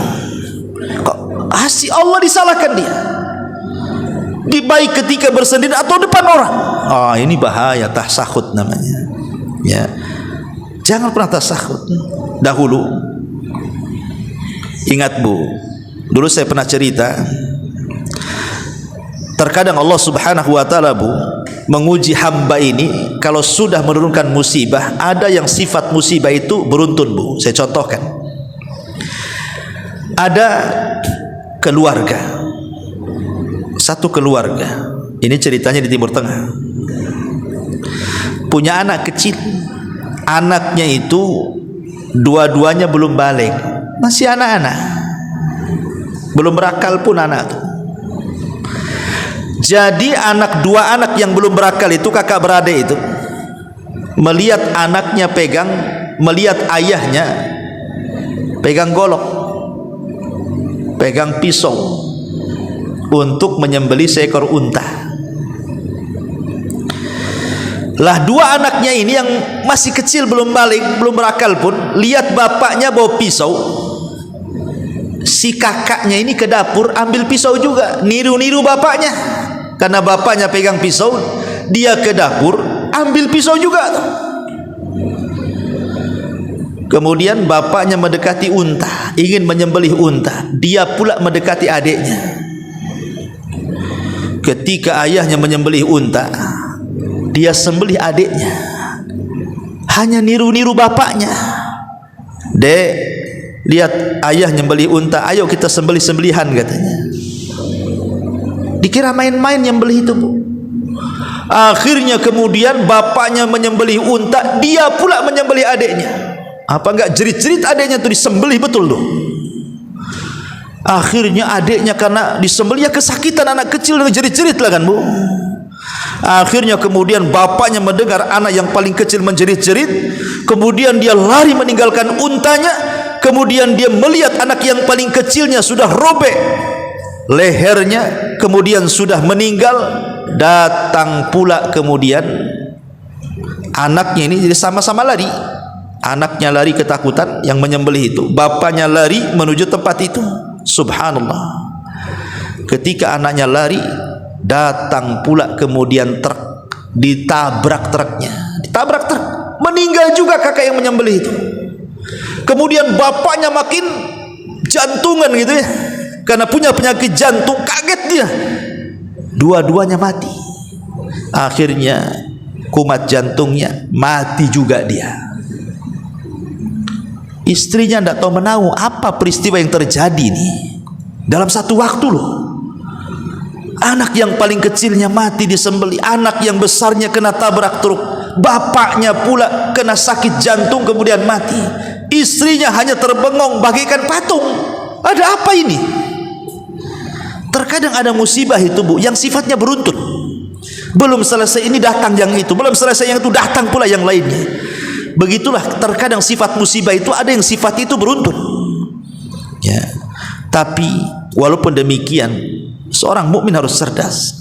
Kok asik Allah disalahkan dia? Baik ketika bersendiri atau depan orang. Ini bahaya, tasakhut namanya. Ya, jangan pernah tasakhut. Dahulu ingat Bu, dulu saya pernah cerita, terkadang Allah Subhanahu wa taala Bu menguji hamba ini. Kalau sudah menurunkan musibah, ada yang sifat musibah itu beruntun Bu. Saya contohkan, ada keluarga, satu keluarga, ini ceritanya di Timur Tengah, punya anak kecil. Anaknya itu dua-duanya belum balik, masih anak-anak. belum berakal pun anak itu. Jadi dua anak yang belum berakal itu, kakak beradik itu, melihat anaknya melihat ayahnya pegang golok, pegang pisau untuk menyembelih seekor unta. Lah dua anaknya ini yang masih kecil, belum berakal pun, lihat bapaknya bawa pisau. Si kakaknya ini ke dapur ambil pisau juga, niru-niru bapaknya. Karena bapaknya pegang pisau, dia ke dapur ambil pisau juga. Kemudian bapaknya mendekati unta, ingin menyembelih unta, dia pula mendekati adiknya. Ketika ayahnya menyembelih unta, dia sembelih adiknya, hanya niru-niru bapaknya. Dek, lihat ayah nyembelih unta, ayo kita sembelih-sembelihan katanya. Dikira main-main nyembelih itu, Bu. Akhirnya kemudian bapaknya menyembelih unta, dia pula menyembelih adiknya. Apa enggak jerit-jerit adiknya itu disembelih betul tuh. Akhirnya adiknya karena disembelih kesakitan, anak kecil jerit-jerit lah kan, Bu. Akhirnya kemudian bapaknya mendengar anak yang paling kecil menjerit-jerit, kemudian dia lari meninggalkan untanya. Kemudian dia melihat anak yang paling kecilnya sudah robek lehernya, kemudian sudah meninggal. Datang pula kemudian anaknya ini, jadi sama-sama lari. Anaknya lari ketakutan yang menyembelih itu, bapaknya lari menuju tempat itu. Subhanallah, ketika anaknya lari, datang pula kemudian truk, ditabrak truknya, meninggal juga kakak yang menyembelih itu. Kemudian bapaknya makin jantungan gitu ya, karena punya penyakit jantung, kaget dia, dua-duanya mati. Akhirnya kumat jantungnya, mati juga dia. Istrinya tidak tahu menahu apa peristiwa yang terjadi nih dalam satu waktu loh. Anak yang paling kecilnya mati disembelih, anak yang besarnya kena tabrak truk, bapaknya pula kena sakit jantung kemudian mati. Istrinya hanya terbengong bagaikan patung. Ada apa ini? Terkadang ada musibah itu, Bu, yang sifatnya beruntun. Belum selesai ini datang yang itu, belum selesai yang itu datang pula yang lainnya. Begitulah terkadang sifat musibah itu, ada yang sifat itu beruntun. Ya. Tapi walaupun demikian, seorang mukmin harus cerdas.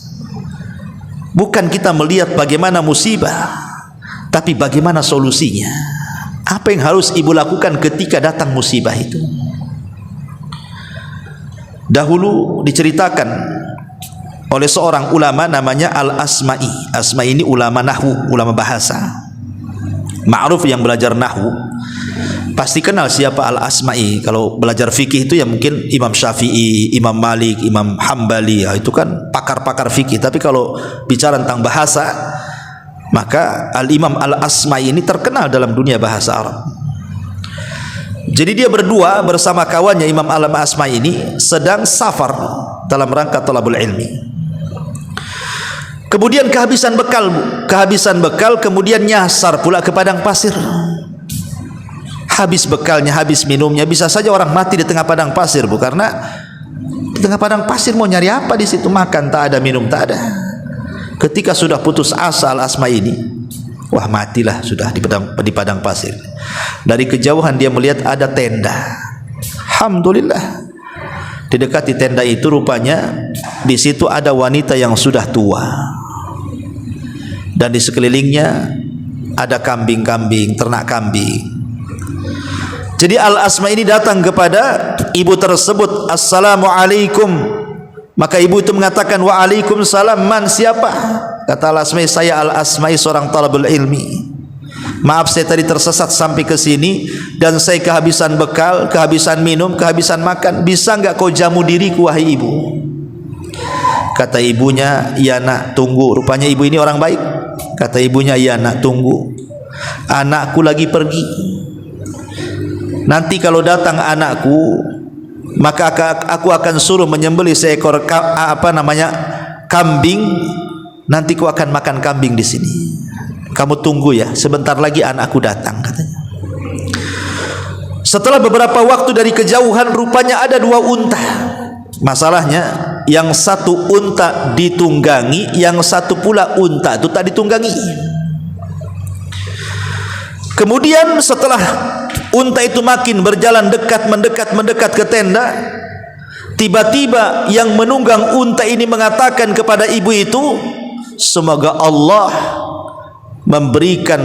Bukan kita melihat bagaimana musibah, tapi bagaimana solusinya. Apa yang harus ibu lakukan ketika datang musibah itu? Dahulu diceritakan oleh seorang ulama namanya Al-Asma'i. Asma'i ini ulama nahwu, ulama bahasa. Ma'ruf yang belajar nahwu pasti kenal siapa Al-Asma'i. Kalau belajar fikih itu ya mungkin Imam Syafi'i, Imam Malik, Imam Hambali, ya, itu kan pakar-pakar fikih. Tapi kalau bicara tentang bahasa, maka Al-Imam Al-Asma'i ini terkenal dalam dunia bahasa Arab. Jadi dia berdua bersama kawannya Imam Al-Asma'i ini sedang safar dalam rangka thalabul ilmi. Kemudian kehabisan bekal, Bu. Kehabisan bekal, kemudian nyasar pula ke padang pasir. Habis bekalnya, habis minumnya. Bisa saja orang mati di tengah padang pasir, Bu, karena di tengah padang pasir mau nyari apa di situ? Makan tak ada, minum tak ada. Ketika sudah putus asa Al-Asma'i ini, wah matilah sudah di padang pasir. Dari kejauhan dia melihat ada tenda. Alhamdulillah. Didekati tenda itu, rupanya di situ ada wanita yang sudah tua. Dan di sekelilingnya ada kambing-kambing, ternak kambing. Jadi Al-Asma'i ini datang kepada ibu tersebut, Assalamualaikum. Maka ibu itu mengatakan, Waalaikumsalam. Man, siapa? Kata Al-Asma'i, saya Al-Asma'i, seorang talabul ilmi. Maaf, saya tadi tersesat sampai ke sini dan saya kehabisan bekal, kehabisan minum, kehabisan makan. Bisa enggak kau jamu diriku, wahai ibu? Kata ibunya, ya nak, tunggu. Rupanya ibu ini orang baik. Kata ibunya, ya nak, tunggu. Anakku lagi pergi. Nanti kalau datang anakku, maka aku akan suruh menyembelih seekor kambing. Nanti ku akan makan kambing di sini. Kamu tunggu ya, sebentar lagi anakku datang, katanya. Setelah beberapa waktu dari kejauhan, rupanya ada dua unta. Masalahnya yang satu unta ditunggangi, yang satu pula unta itu tak ditunggangi. Kemudian setelah unta itu makin berjalan mendekat ke tenda, tiba-tiba yang menunggang unta ini mengatakan kepada ibu itu, semoga Allah memberikan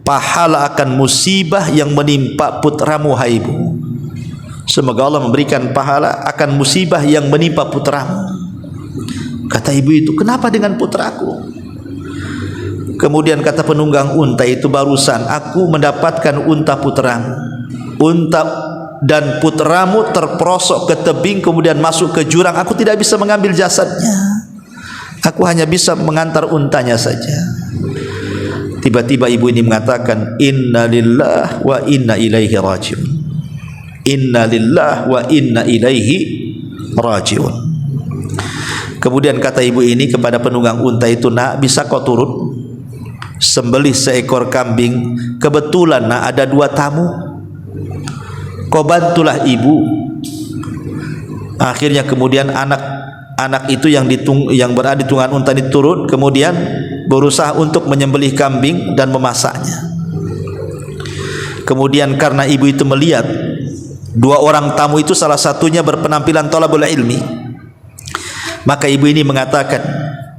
pahala akan musibah yang menimpa putramu, hai ibu. Semoga Allah memberikan pahala akan musibah yang menimpa putramu. Kata ibu itu, kenapa dengan putraku? Kemudian kata penunggang unta itu, barusan aku mendapatkan unta putramu. Unta dan putramu terperosok ke tebing, kemudian masuk ke jurang. Aku tidak bisa mengambil jasadnya, aku hanya bisa mengantar untanya saja. Tiba-tiba ibu ini mengatakan, inna lillahi wa inna ilaihi rajiun. Inna lillahi wa inna ilaihi rajiun. Kemudian kata ibu ini kepada penunggang unta itu, nak, bisa kau turun sembelih seekor kambing? Kebetulan nak ada 2 tamu, kau bantulah ibu. Akhirnya kemudian anak itu yang berada di tunggangan unta ini turun, kemudian berusaha untuk menyembelih kambing dan memasaknya. Kemudian karena ibu itu melihat 2 orang tamu itu salah satunya berpenampilan thalabul ilmi, maka ibu ini mengatakan,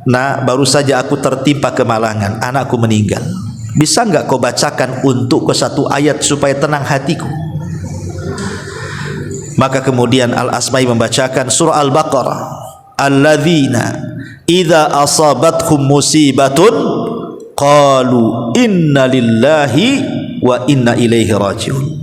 nah, baru saja aku tertimpa kemalangan, anakku meninggal. Bisa enggak kau bacakan untukku 1 ayat supaya tenang hatiku? Maka kemudian Al-Asma'i membacakan surah Al-Baqarah, alladzina idza asabathum musibatun qalu inna lillahi wa inna ilaihi rajiun.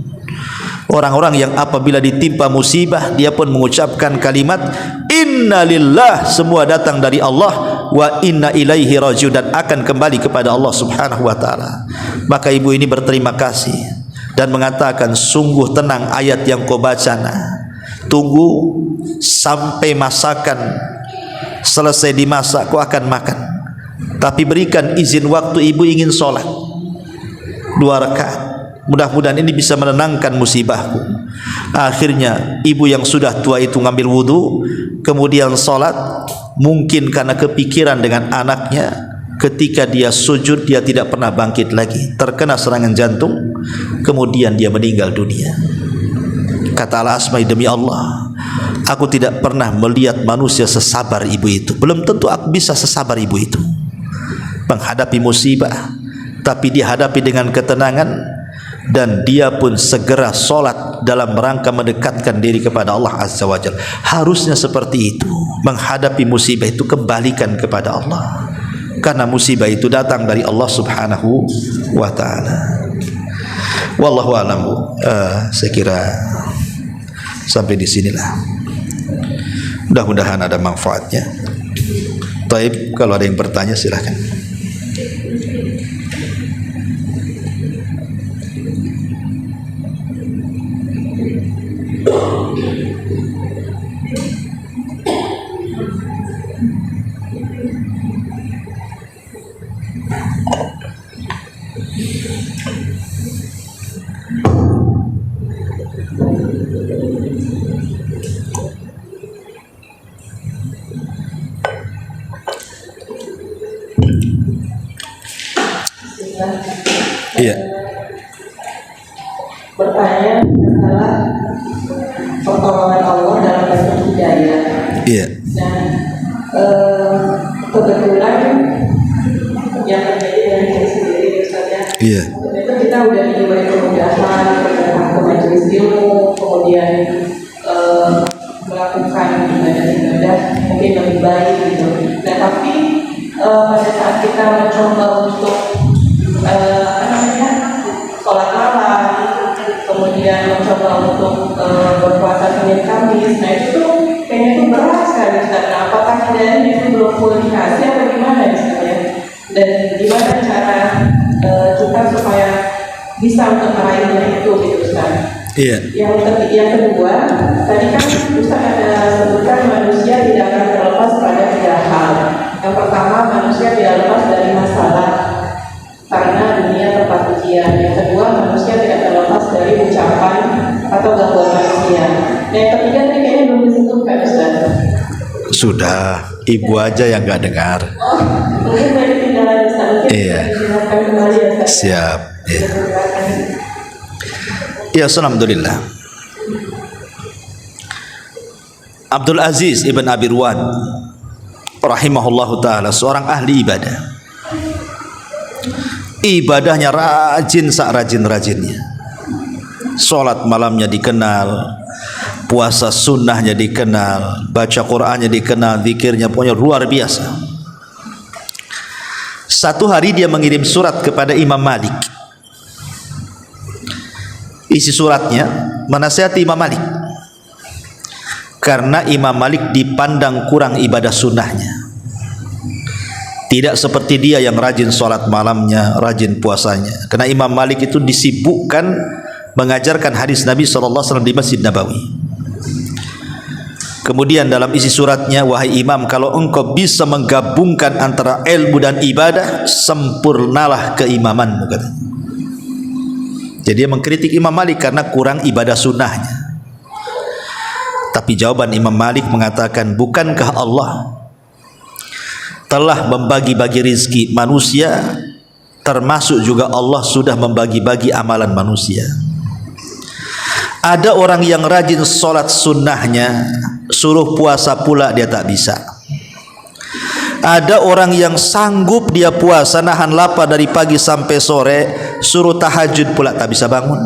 Orang-orang yang apabila ditimpa musibah, dia pun mengucapkan kalimat innalillah, semua datang dari Allah, wa inna ilaihi rajiun, dan akan kembali kepada Allah subhanahu wa ta'ala. Maka ibu ini berterima kasih dan mengatakan, sungguh tenang ayat yang kau baca, nah. Tunggu sampai masakan selesai dimasak, kau akan makan. Tapi berikan izin waktu ibu ingin sholat 2 rakaat. Mudah-mudahan ini bisa menenangkan musibahku. Akhirnya ibu yang sudah tua itu ngambil wudu, kemudian sholat. Mungkin karena kepikiran dengan anaknya, ketika dia sujud dia tidak pernah bangkit lagi, terkena serangan jantung, kemudian dia meninggal dunia. Kata Al-Asma'i, demi Allah, aku tidak pernah melihat manusia sesabar ibu itu. Belum tentu aku bisa sesabar ibu itu menghadapi musibah, tapi dia hadapi dengan ketenangan. Dan dia pun segera sholat dalam rangka mendekatkan diri kepada Allah Azza wa Jalla. Harusnya seperti itu. Menghadapi musibah itu kembalikan kepada Allah, karena musibah itu datang dari Allah subhanahu wa ta'ala. Wallahu a'lam. Saya kira sampai di sinilah. Mudah-mudahan ada manfaatnya. Taib, kalau ada yang bertanya silakan. Iya. Pertanyaan adalah pertolongan Allah dalam bentuk hidayah. Iya. Nah, kebetulan yang terjadi dari diri sendiri, misalnya, Iya. ternyata kita udah diberi kemudahan datang ke majelis ilmu, kemudian melakukan ibadah-ibadah mungkin lebih baik gitu. Nah, tapi pada saat kita mencoba untuk sholat malam, kemudian mencoba untuk berpuasa Senin Kamis, nah itu tuh kayaknya tuh berat sekali Ustaz. Nah, apakah hidayahnya itu belum full dikasih atau gimana misalnya? Dan gimana cara kita supaya bisa untuk meraihnya itu gitu Ustaz? Iya. Yang kedua, tadi kan Ustaz ada sebutkan manusia tidak akan terlepas pada 3 hal. Yang pertama, manusia tidak lepas dari masalah karena dunia tempat ujian. Yang kedua, manusia tidak terlepas dari ucapan atau gangguan manusia. Dan yang ketiga ini kayaknya belum disebutkan Ustaz. Sudah, ibu aja yang nggak dengar. Oh, mungkin dari tinggalan Ustaz. Mungkin Iya. dijelaskan kembali ya Ustaz. Siap. Ya. Ya, alhamdulillah. Abdul Aziz ibn Abi Ruwad rahimahullahu taala seorang ahli ibadah. Ibadahnya rajin sak rajin-rajinnya. Salat malamnya dikenal, puasa sunnahnya dikenal, baca Qur'annya dikenal, zikirnya pokoknya luar biasa. Satu hari dia mengirim surat kepada Imam Malik. Isi suratnya menasihati Imam Malik karena Imam Malik dipandang kurang ibadah sunnahnya. Tidak seperti dia yang rajin sholat malamnya, rajin puasanya. Karena Imam Malik itu disibukkan mengajarkan hadis Nabi SAW di Masjid Nabawi. Kemudian dalam isi suratnya, wahai Imam, kalau engkau bisa menggabungkan antara ilmu dan ibadah, sempurnalah keimamanmu, kata. Jadi dia mengkritik Imam Malik karena kurang ibadah sunnahnya. Tapi jawaban Imam Malik mengatakan, bukankah Allah telah membagi-bagi rizki manusia, termasuk juga Allah sudah membagi-bagi amalan manusia. Ada orang yang rajin sholat sunnahnya, suruh puasa pula dia tak bisa. Ada orang yang sanggup dia puasa nahan lapar dari pagi sampai sore, suruh tahajud pula tak bisa bangun.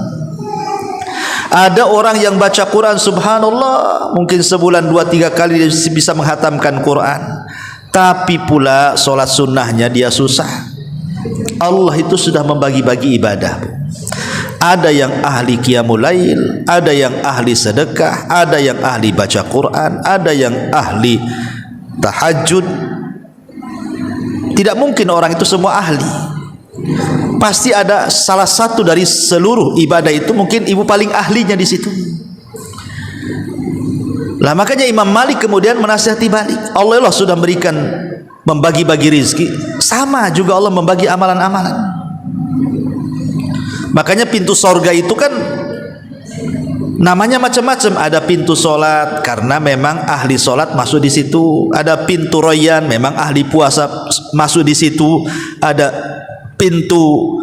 Ada orang yang baca Quran, subhanallah, mungkin sebulan 2-3 kali dia bisa menghatamkan Quran, tapi pula sholat sunnahnya dia susah. Allah itu sudah membagi-bagi ibadah. Ada yang ahli qiyamul lail, ada yang ahli sedekah, ada yang ahli baca Quran, ada yang ahli tahajud. Tidak mungkin orang itu semua ahli. Pasti ada salah satu dari seluruh ibadah itu, mungkin ibu paling ahlinya di situ. Lah makanya Imam Malik kemudian menasihati balik. Allah sudah memberikan membagi-bagi rizki, sama juga Allah membagi amalan-amalan. Makanya pintu sorga itu kan namanya macam-macam. Ada pintu solat karena memang ahli solat masuk di situ. Ada pintu royan, memang ahli puasa masuk di situ. Ada pintu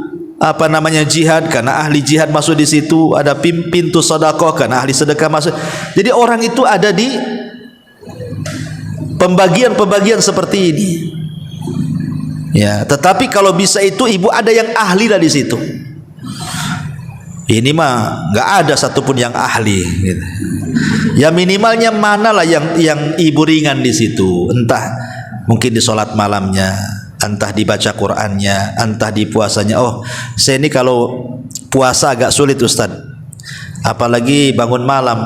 jihad karena ahli jihad masuk di situ. Ada pintu sedekah karena ahli sedekah masuk. Jadi orang itu ada di pembagian-pembagian seperti ini. Ya, tetapi kalau bisa itu ibu ada yang ahli lah di situ. Ini mah nggak ada satupun yang ahli. Gitu. Ya minimalnya manalah yang ibu ringan di situ. Entah mungkin di sholat malamnya, entah dibaca Qurannya, entah di puasanya. Oh, saya ini kalau puasa agak sulit Ustaz. Apalagi bangun malam.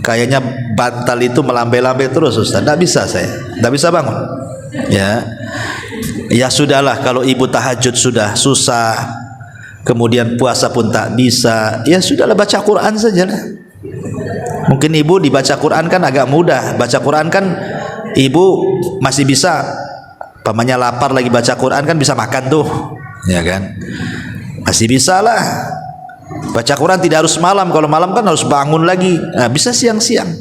Kayaknya bantal itu melambai-lambai terus Ustaz. Tidak bisa saya, tidak bisa bangun. Ya sudahlah, kalau ibu tahajud sudah susah, kemudian puasa pun tak bisa, ya sudahlah baca Quran sajalah. Mungkin ibu dibaca Quran kan agak mudah. Baca Quran kan ibu masih bisa, pamannya lapar lagi baca Quran kan bisa makan tuh, ya kan? Masih bisa lah. Baca Quran tidak harus malam. Kalau malam kan harus bangun lagi. Nah, bisa siang-siang.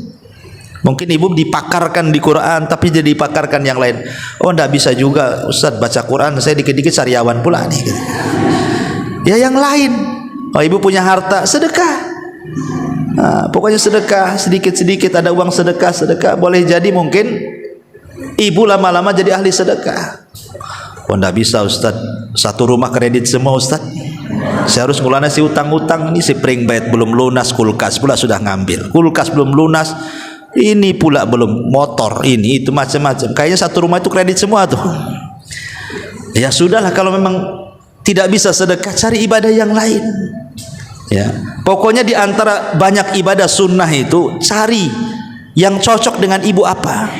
Mungkin ibu dipakarkan di Quran, tapi jadi dipakarkan yang lain. Oh, enggak bisa juga Ustaz baca Quran, saya dikit-dikit sariawan pula nih. Ya yang lain. Oh, ibu punya harta, sedekah. Nah, pokoknya sedekah sedikit-sedikit, ada uang sedekah. Boleh jadi mungkin ibu lama-lama jadi ahli sedekah. Oh, enggak bisa Ustaz, satu rumah kredit semua Ustaz. Saya harus ngelunasi utang-utang, ini si pringbayat belum lunas, kulkas pula sudah ngambil, kulkas belum lunas, ini pula belum, motor ini itu macam-macam. Kayaknya satu rumah itu kredit semua tuh. Ya sudahlah, kalau memang tidak bisa sedekah, cari ibadah yang lain. Ya, pokoknya di antara banyak ibadah sunnah itu cari yang cocok dengan ibu apa.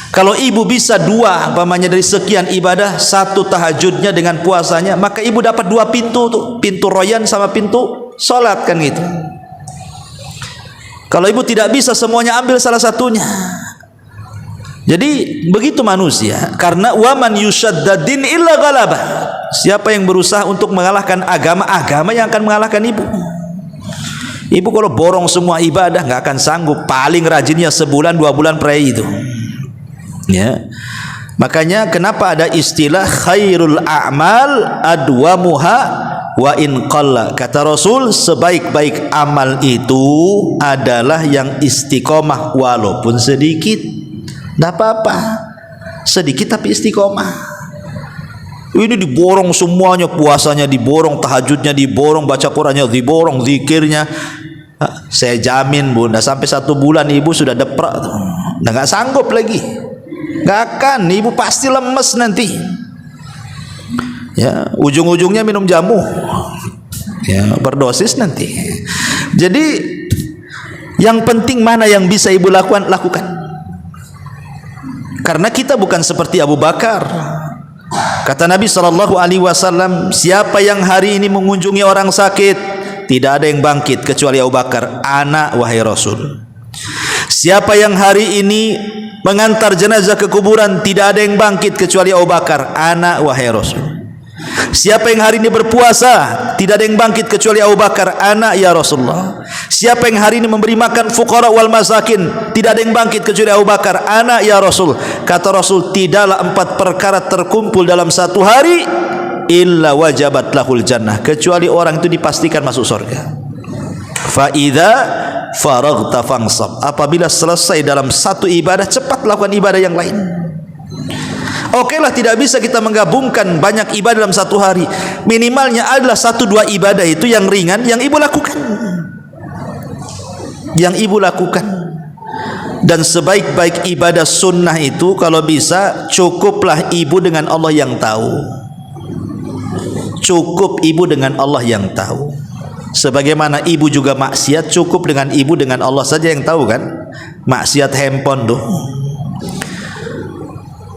Kalau ibu bisa dua, umpamanya dari sekian ibadah, satu tahajudnya dengan puasanya, maka ibu dapat dua pintu tuh, pintu royan sama pintu sholat kan gitu. Kalau ibu tidak bisa semuanya, ambil salah satunya. Jadi begitu manusia, karena waman yushaddadin illa ghalabah. Siapa yang berusaha untuk mengalahkan agama, agama yang akan mengalahkan ibu. Ibu kalau borong semua ibadah nggak akan sanggup. Paling rajinnya sebulan 2 bulan pray itu. Ya. Makanya kenapa ada istilah khairul a'mal adwamuha wa in qalla. Kata Rasul, sebaik-baik amal itu adalah yang istiqomah walaupun sedikit. Tidak apa-apa, sedikit tapi istiqomah. Ini diborong semuanya, puasanya diborong, tahajudnya diborong, baca Qurannya diborong, zikirnya. Saya jamin Bu, dah sampai 1 bulan ibu sudah deprak, dah nggak sanggup lagi. Nggak akan, ibu pasti lemes nanti. Ya, ujung-ujungnya minum jamu. Ya, berdosis nanti. Jadi yang penting mana yang bisa ibu lakukan, lakukan. Karena kita bukan seperti Abu Bakar. Kata Nabi SAW, siapa yang hari ini mengunjungi orang sakit, tidak ada yang bangkit kecuali Abu Bakar. Ana wahai Rasul. Siapa yang hari ini mengantar jenazah ke kuburan, tidak ada yang bangkit kecuali Abu Bakar. Ana wahai Rasul. Siapa yang hari ini berpuasa, tidak ada yang bangkit kecuali Abu Bakar. Ana ya Rasulullah. Siapa yang hari ini memberi makan fuqara wal masakin, tidak ada yang bangkit kecuali Abu Bakar. Ana ya Rasul. Kata Rasul, tidaklah 4 perkara terkumpul dalam 1 hari illa wajabat lahul jannah, kecuali orang itu dipastikan masuk surga. Fa idza faraghta fansab, apabila selesai dalam 1 ibadah, cepat lakukan ibadah yang lain. Oke lah, tidak bisa kita menggabungkan banyak ibadah dalam 1 hari. Minimalnya adalah 1-2 ibadah itu yang ringan, yang ibu lakukan. Yang ibu lakukan. Dan sebaik-baik ibadah sunnah itu, kalau bisa cukuplah ibu dengan Allah yang tahu. Cukup ibu dengan Allah yang tahu. Sebagaimana ibu juga maksiat, cukup dengan ibu dengan Allah saja yang tahu kan. Maksiat handphone tuh.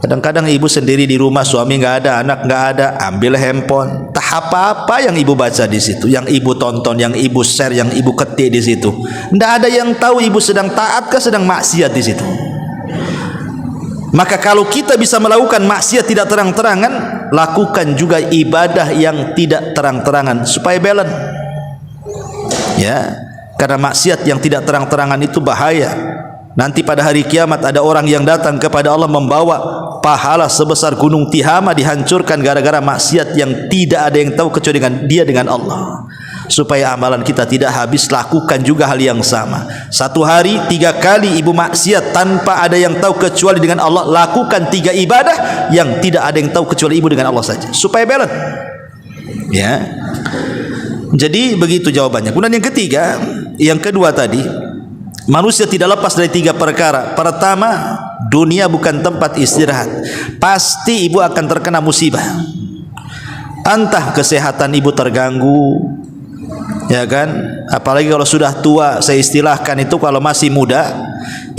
Kadang-kadang ibu sendiri di rumah, suami nggak ada, anak nggak ada, ambil handphone. Tak apa-apa yang ibu baca di situ, yang ibu tonton, yang ibu share, yang ibu ketik di situ. Nggak ada yang tahu ibu sedang taat ke sedang maksiat di situ. Maka kalau kita bisa melakukan maksiat tidak terang-terangan, lakukan juga ibadah yang tidak terang-terangan supaya balance. Ya, karena maksiat yang tidak terang-terangan itu bahaya. Nanti pada hari kiamat ada orang yang datang kepada Allah membawa pahala sebesar gunung Tihama, dihancurkan gara-gara maksiat yang tidak ada yang tahu kecuali dengan dia dengan Allah. Supaya amalan kita tidak habis, lakukan juga hal yang sama. 1 hari 3 kali ibu maksiat tanpa ada yang tahu kecuali dengan Allah, lakukan 3 ibadah yang tidak ada yang tahu kecuali ibu dengan Allah saja, supaya balance. Ya. Jadi begitu jawabannya. Kemudian yang kedua tadi, manusia tidak lepas dari 3 perkara. Pertama, dunia bukan tempat istirahat. Pasti ibu akan terkena musibah. Entah kesehatan ibu terganggu, ya kan? Apalagi kalau sudah tua, saya istilahkan itu kalau masih muda,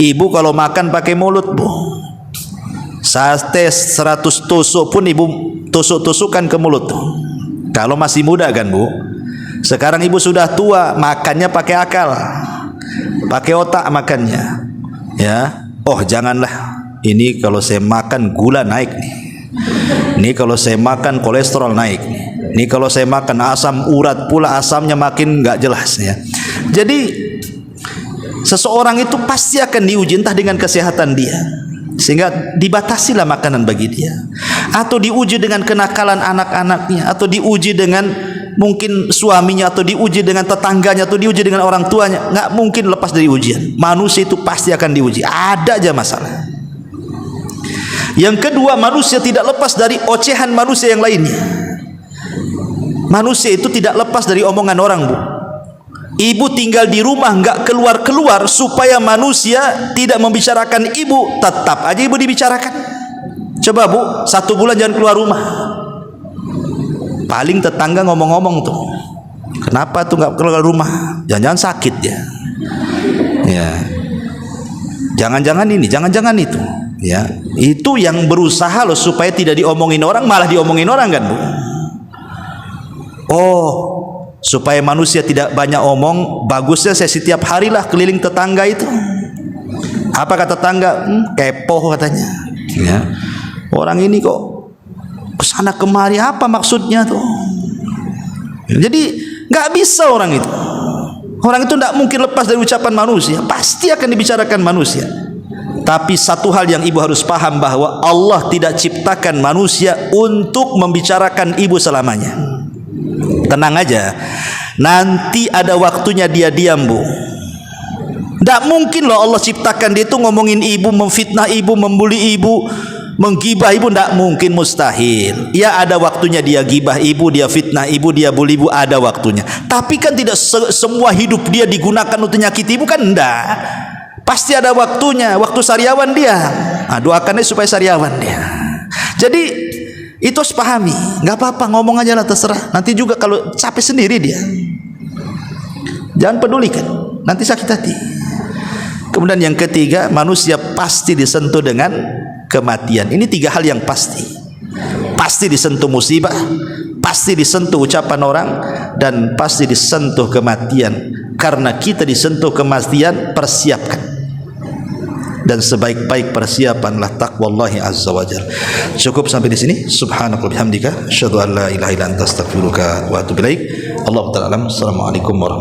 ibu kalau makan pakai mulut, Bu. Sate 100 tusuk pun ibu tusuk-tusukan ke mulut tuh. Kalau masih muda kan, Bu. Sekarang ibu sudah tua, makannya pakai akal, pakai otak makannya. Ya, oh janganlah, ini kalau saya makan gula naik nih. Ini kalau saya makan kolesterol naik nih. Ini kalau saya makan asam urat pula, asamnya makin nggak jelas ya. Jadi seseorang itu pasti akan diuji entah dengan kesehatan dia, sehingga dibatasilah makanan bagi dia, atau diuji dengan kenakalan anak-anaknya, atau diuji dengan mungkin suaminya, atau diuji dengan tetangganya, atau diuji dengan orang tuanya. Nggak mungkin lepas dari ujian. Manusia itu pasti akan diuji, ada aja masalah. Yang kedua, manusia tidak lepas dari ocehan manusia yang lainnya. Manusia itu tidak lepas dari omongan orang, Bu. Ibu tinggal di rumah nggak keluar-keluar supaya manusia tidak membicarakan ibu, tetap aja ibu dibicarakan. Coba Bu, 1 bulan jangan keluar rumah, paling tetangga ngomong-ngomong tuh, kenapa tuh nggak keluar rumah? Jangan-jangan sakit ya. Ya, jangan-jangan ini, jangan-jangan itu. Ya, itu yang berusaha loh supaya tidak diomongin orang, malah diomongin orang kan, Bu. Oh, supaya manusia tidak banyak omong, bagusnya saya setiap harilah keliling tetangga itu. Apa kata tetangga? Kepo katanya. Ya, orang ini kok kesana kemari, apa maksudnya tuh? Jadi nggak bisa orang itu. Orang itu tidak mungkin lepas dari ucapan manusia, pasti akan dibicarakan manusia. Tapi satu hal yang ibu harus paham, bahwa Allah tidak ciptakan manusia untuk membicarakan ibu selamanya. Tenang aja, nanti ada waktunya dia diam, Bu. Tidak mungkin loh Allah ciptakan dia itu ngomongin ibu, memfitnah ibu, membuli ibu, menggibah ibu. Tidak mungkin, mustahil. Ya ada waktunya dia gibah ibu, dia fitnah ibu, dia bully ibu, ada waktunya. Tapi kan tidak semua hidup dia digunakan untuk nyakiti ibu, kan enggak. Pasti ada waktunya, waktu sariawan dia. Nah, doakannya supaya sariawan dia. Jadi itu harus pahami. Nggak apa-apa, ngomong aja lah, terserah. Nanti juga kalau capek sendiri dia, jangan pedulikan, nanti sakit hati. Kemudian yang ketiga, manusia pasti disentuh dengan kematian. Ini tiga hal yang pasti. Pasti disentuh musibah, pasti disentuh ucapan orang, dan pasti disentuh kematian. Karena kita disentuh kematian, persiapkan. Dan sebaik-baik persiapanlah taqwallahi azza wa jalla. Cukup sampai di sini. Subhanaka bihamdika asyhadu an la ilaha illa anta astaghfiruka wa atubu ilaik. Allahu ta'ala alam. Assalamualaikum warahmatullahi wabarakatuh.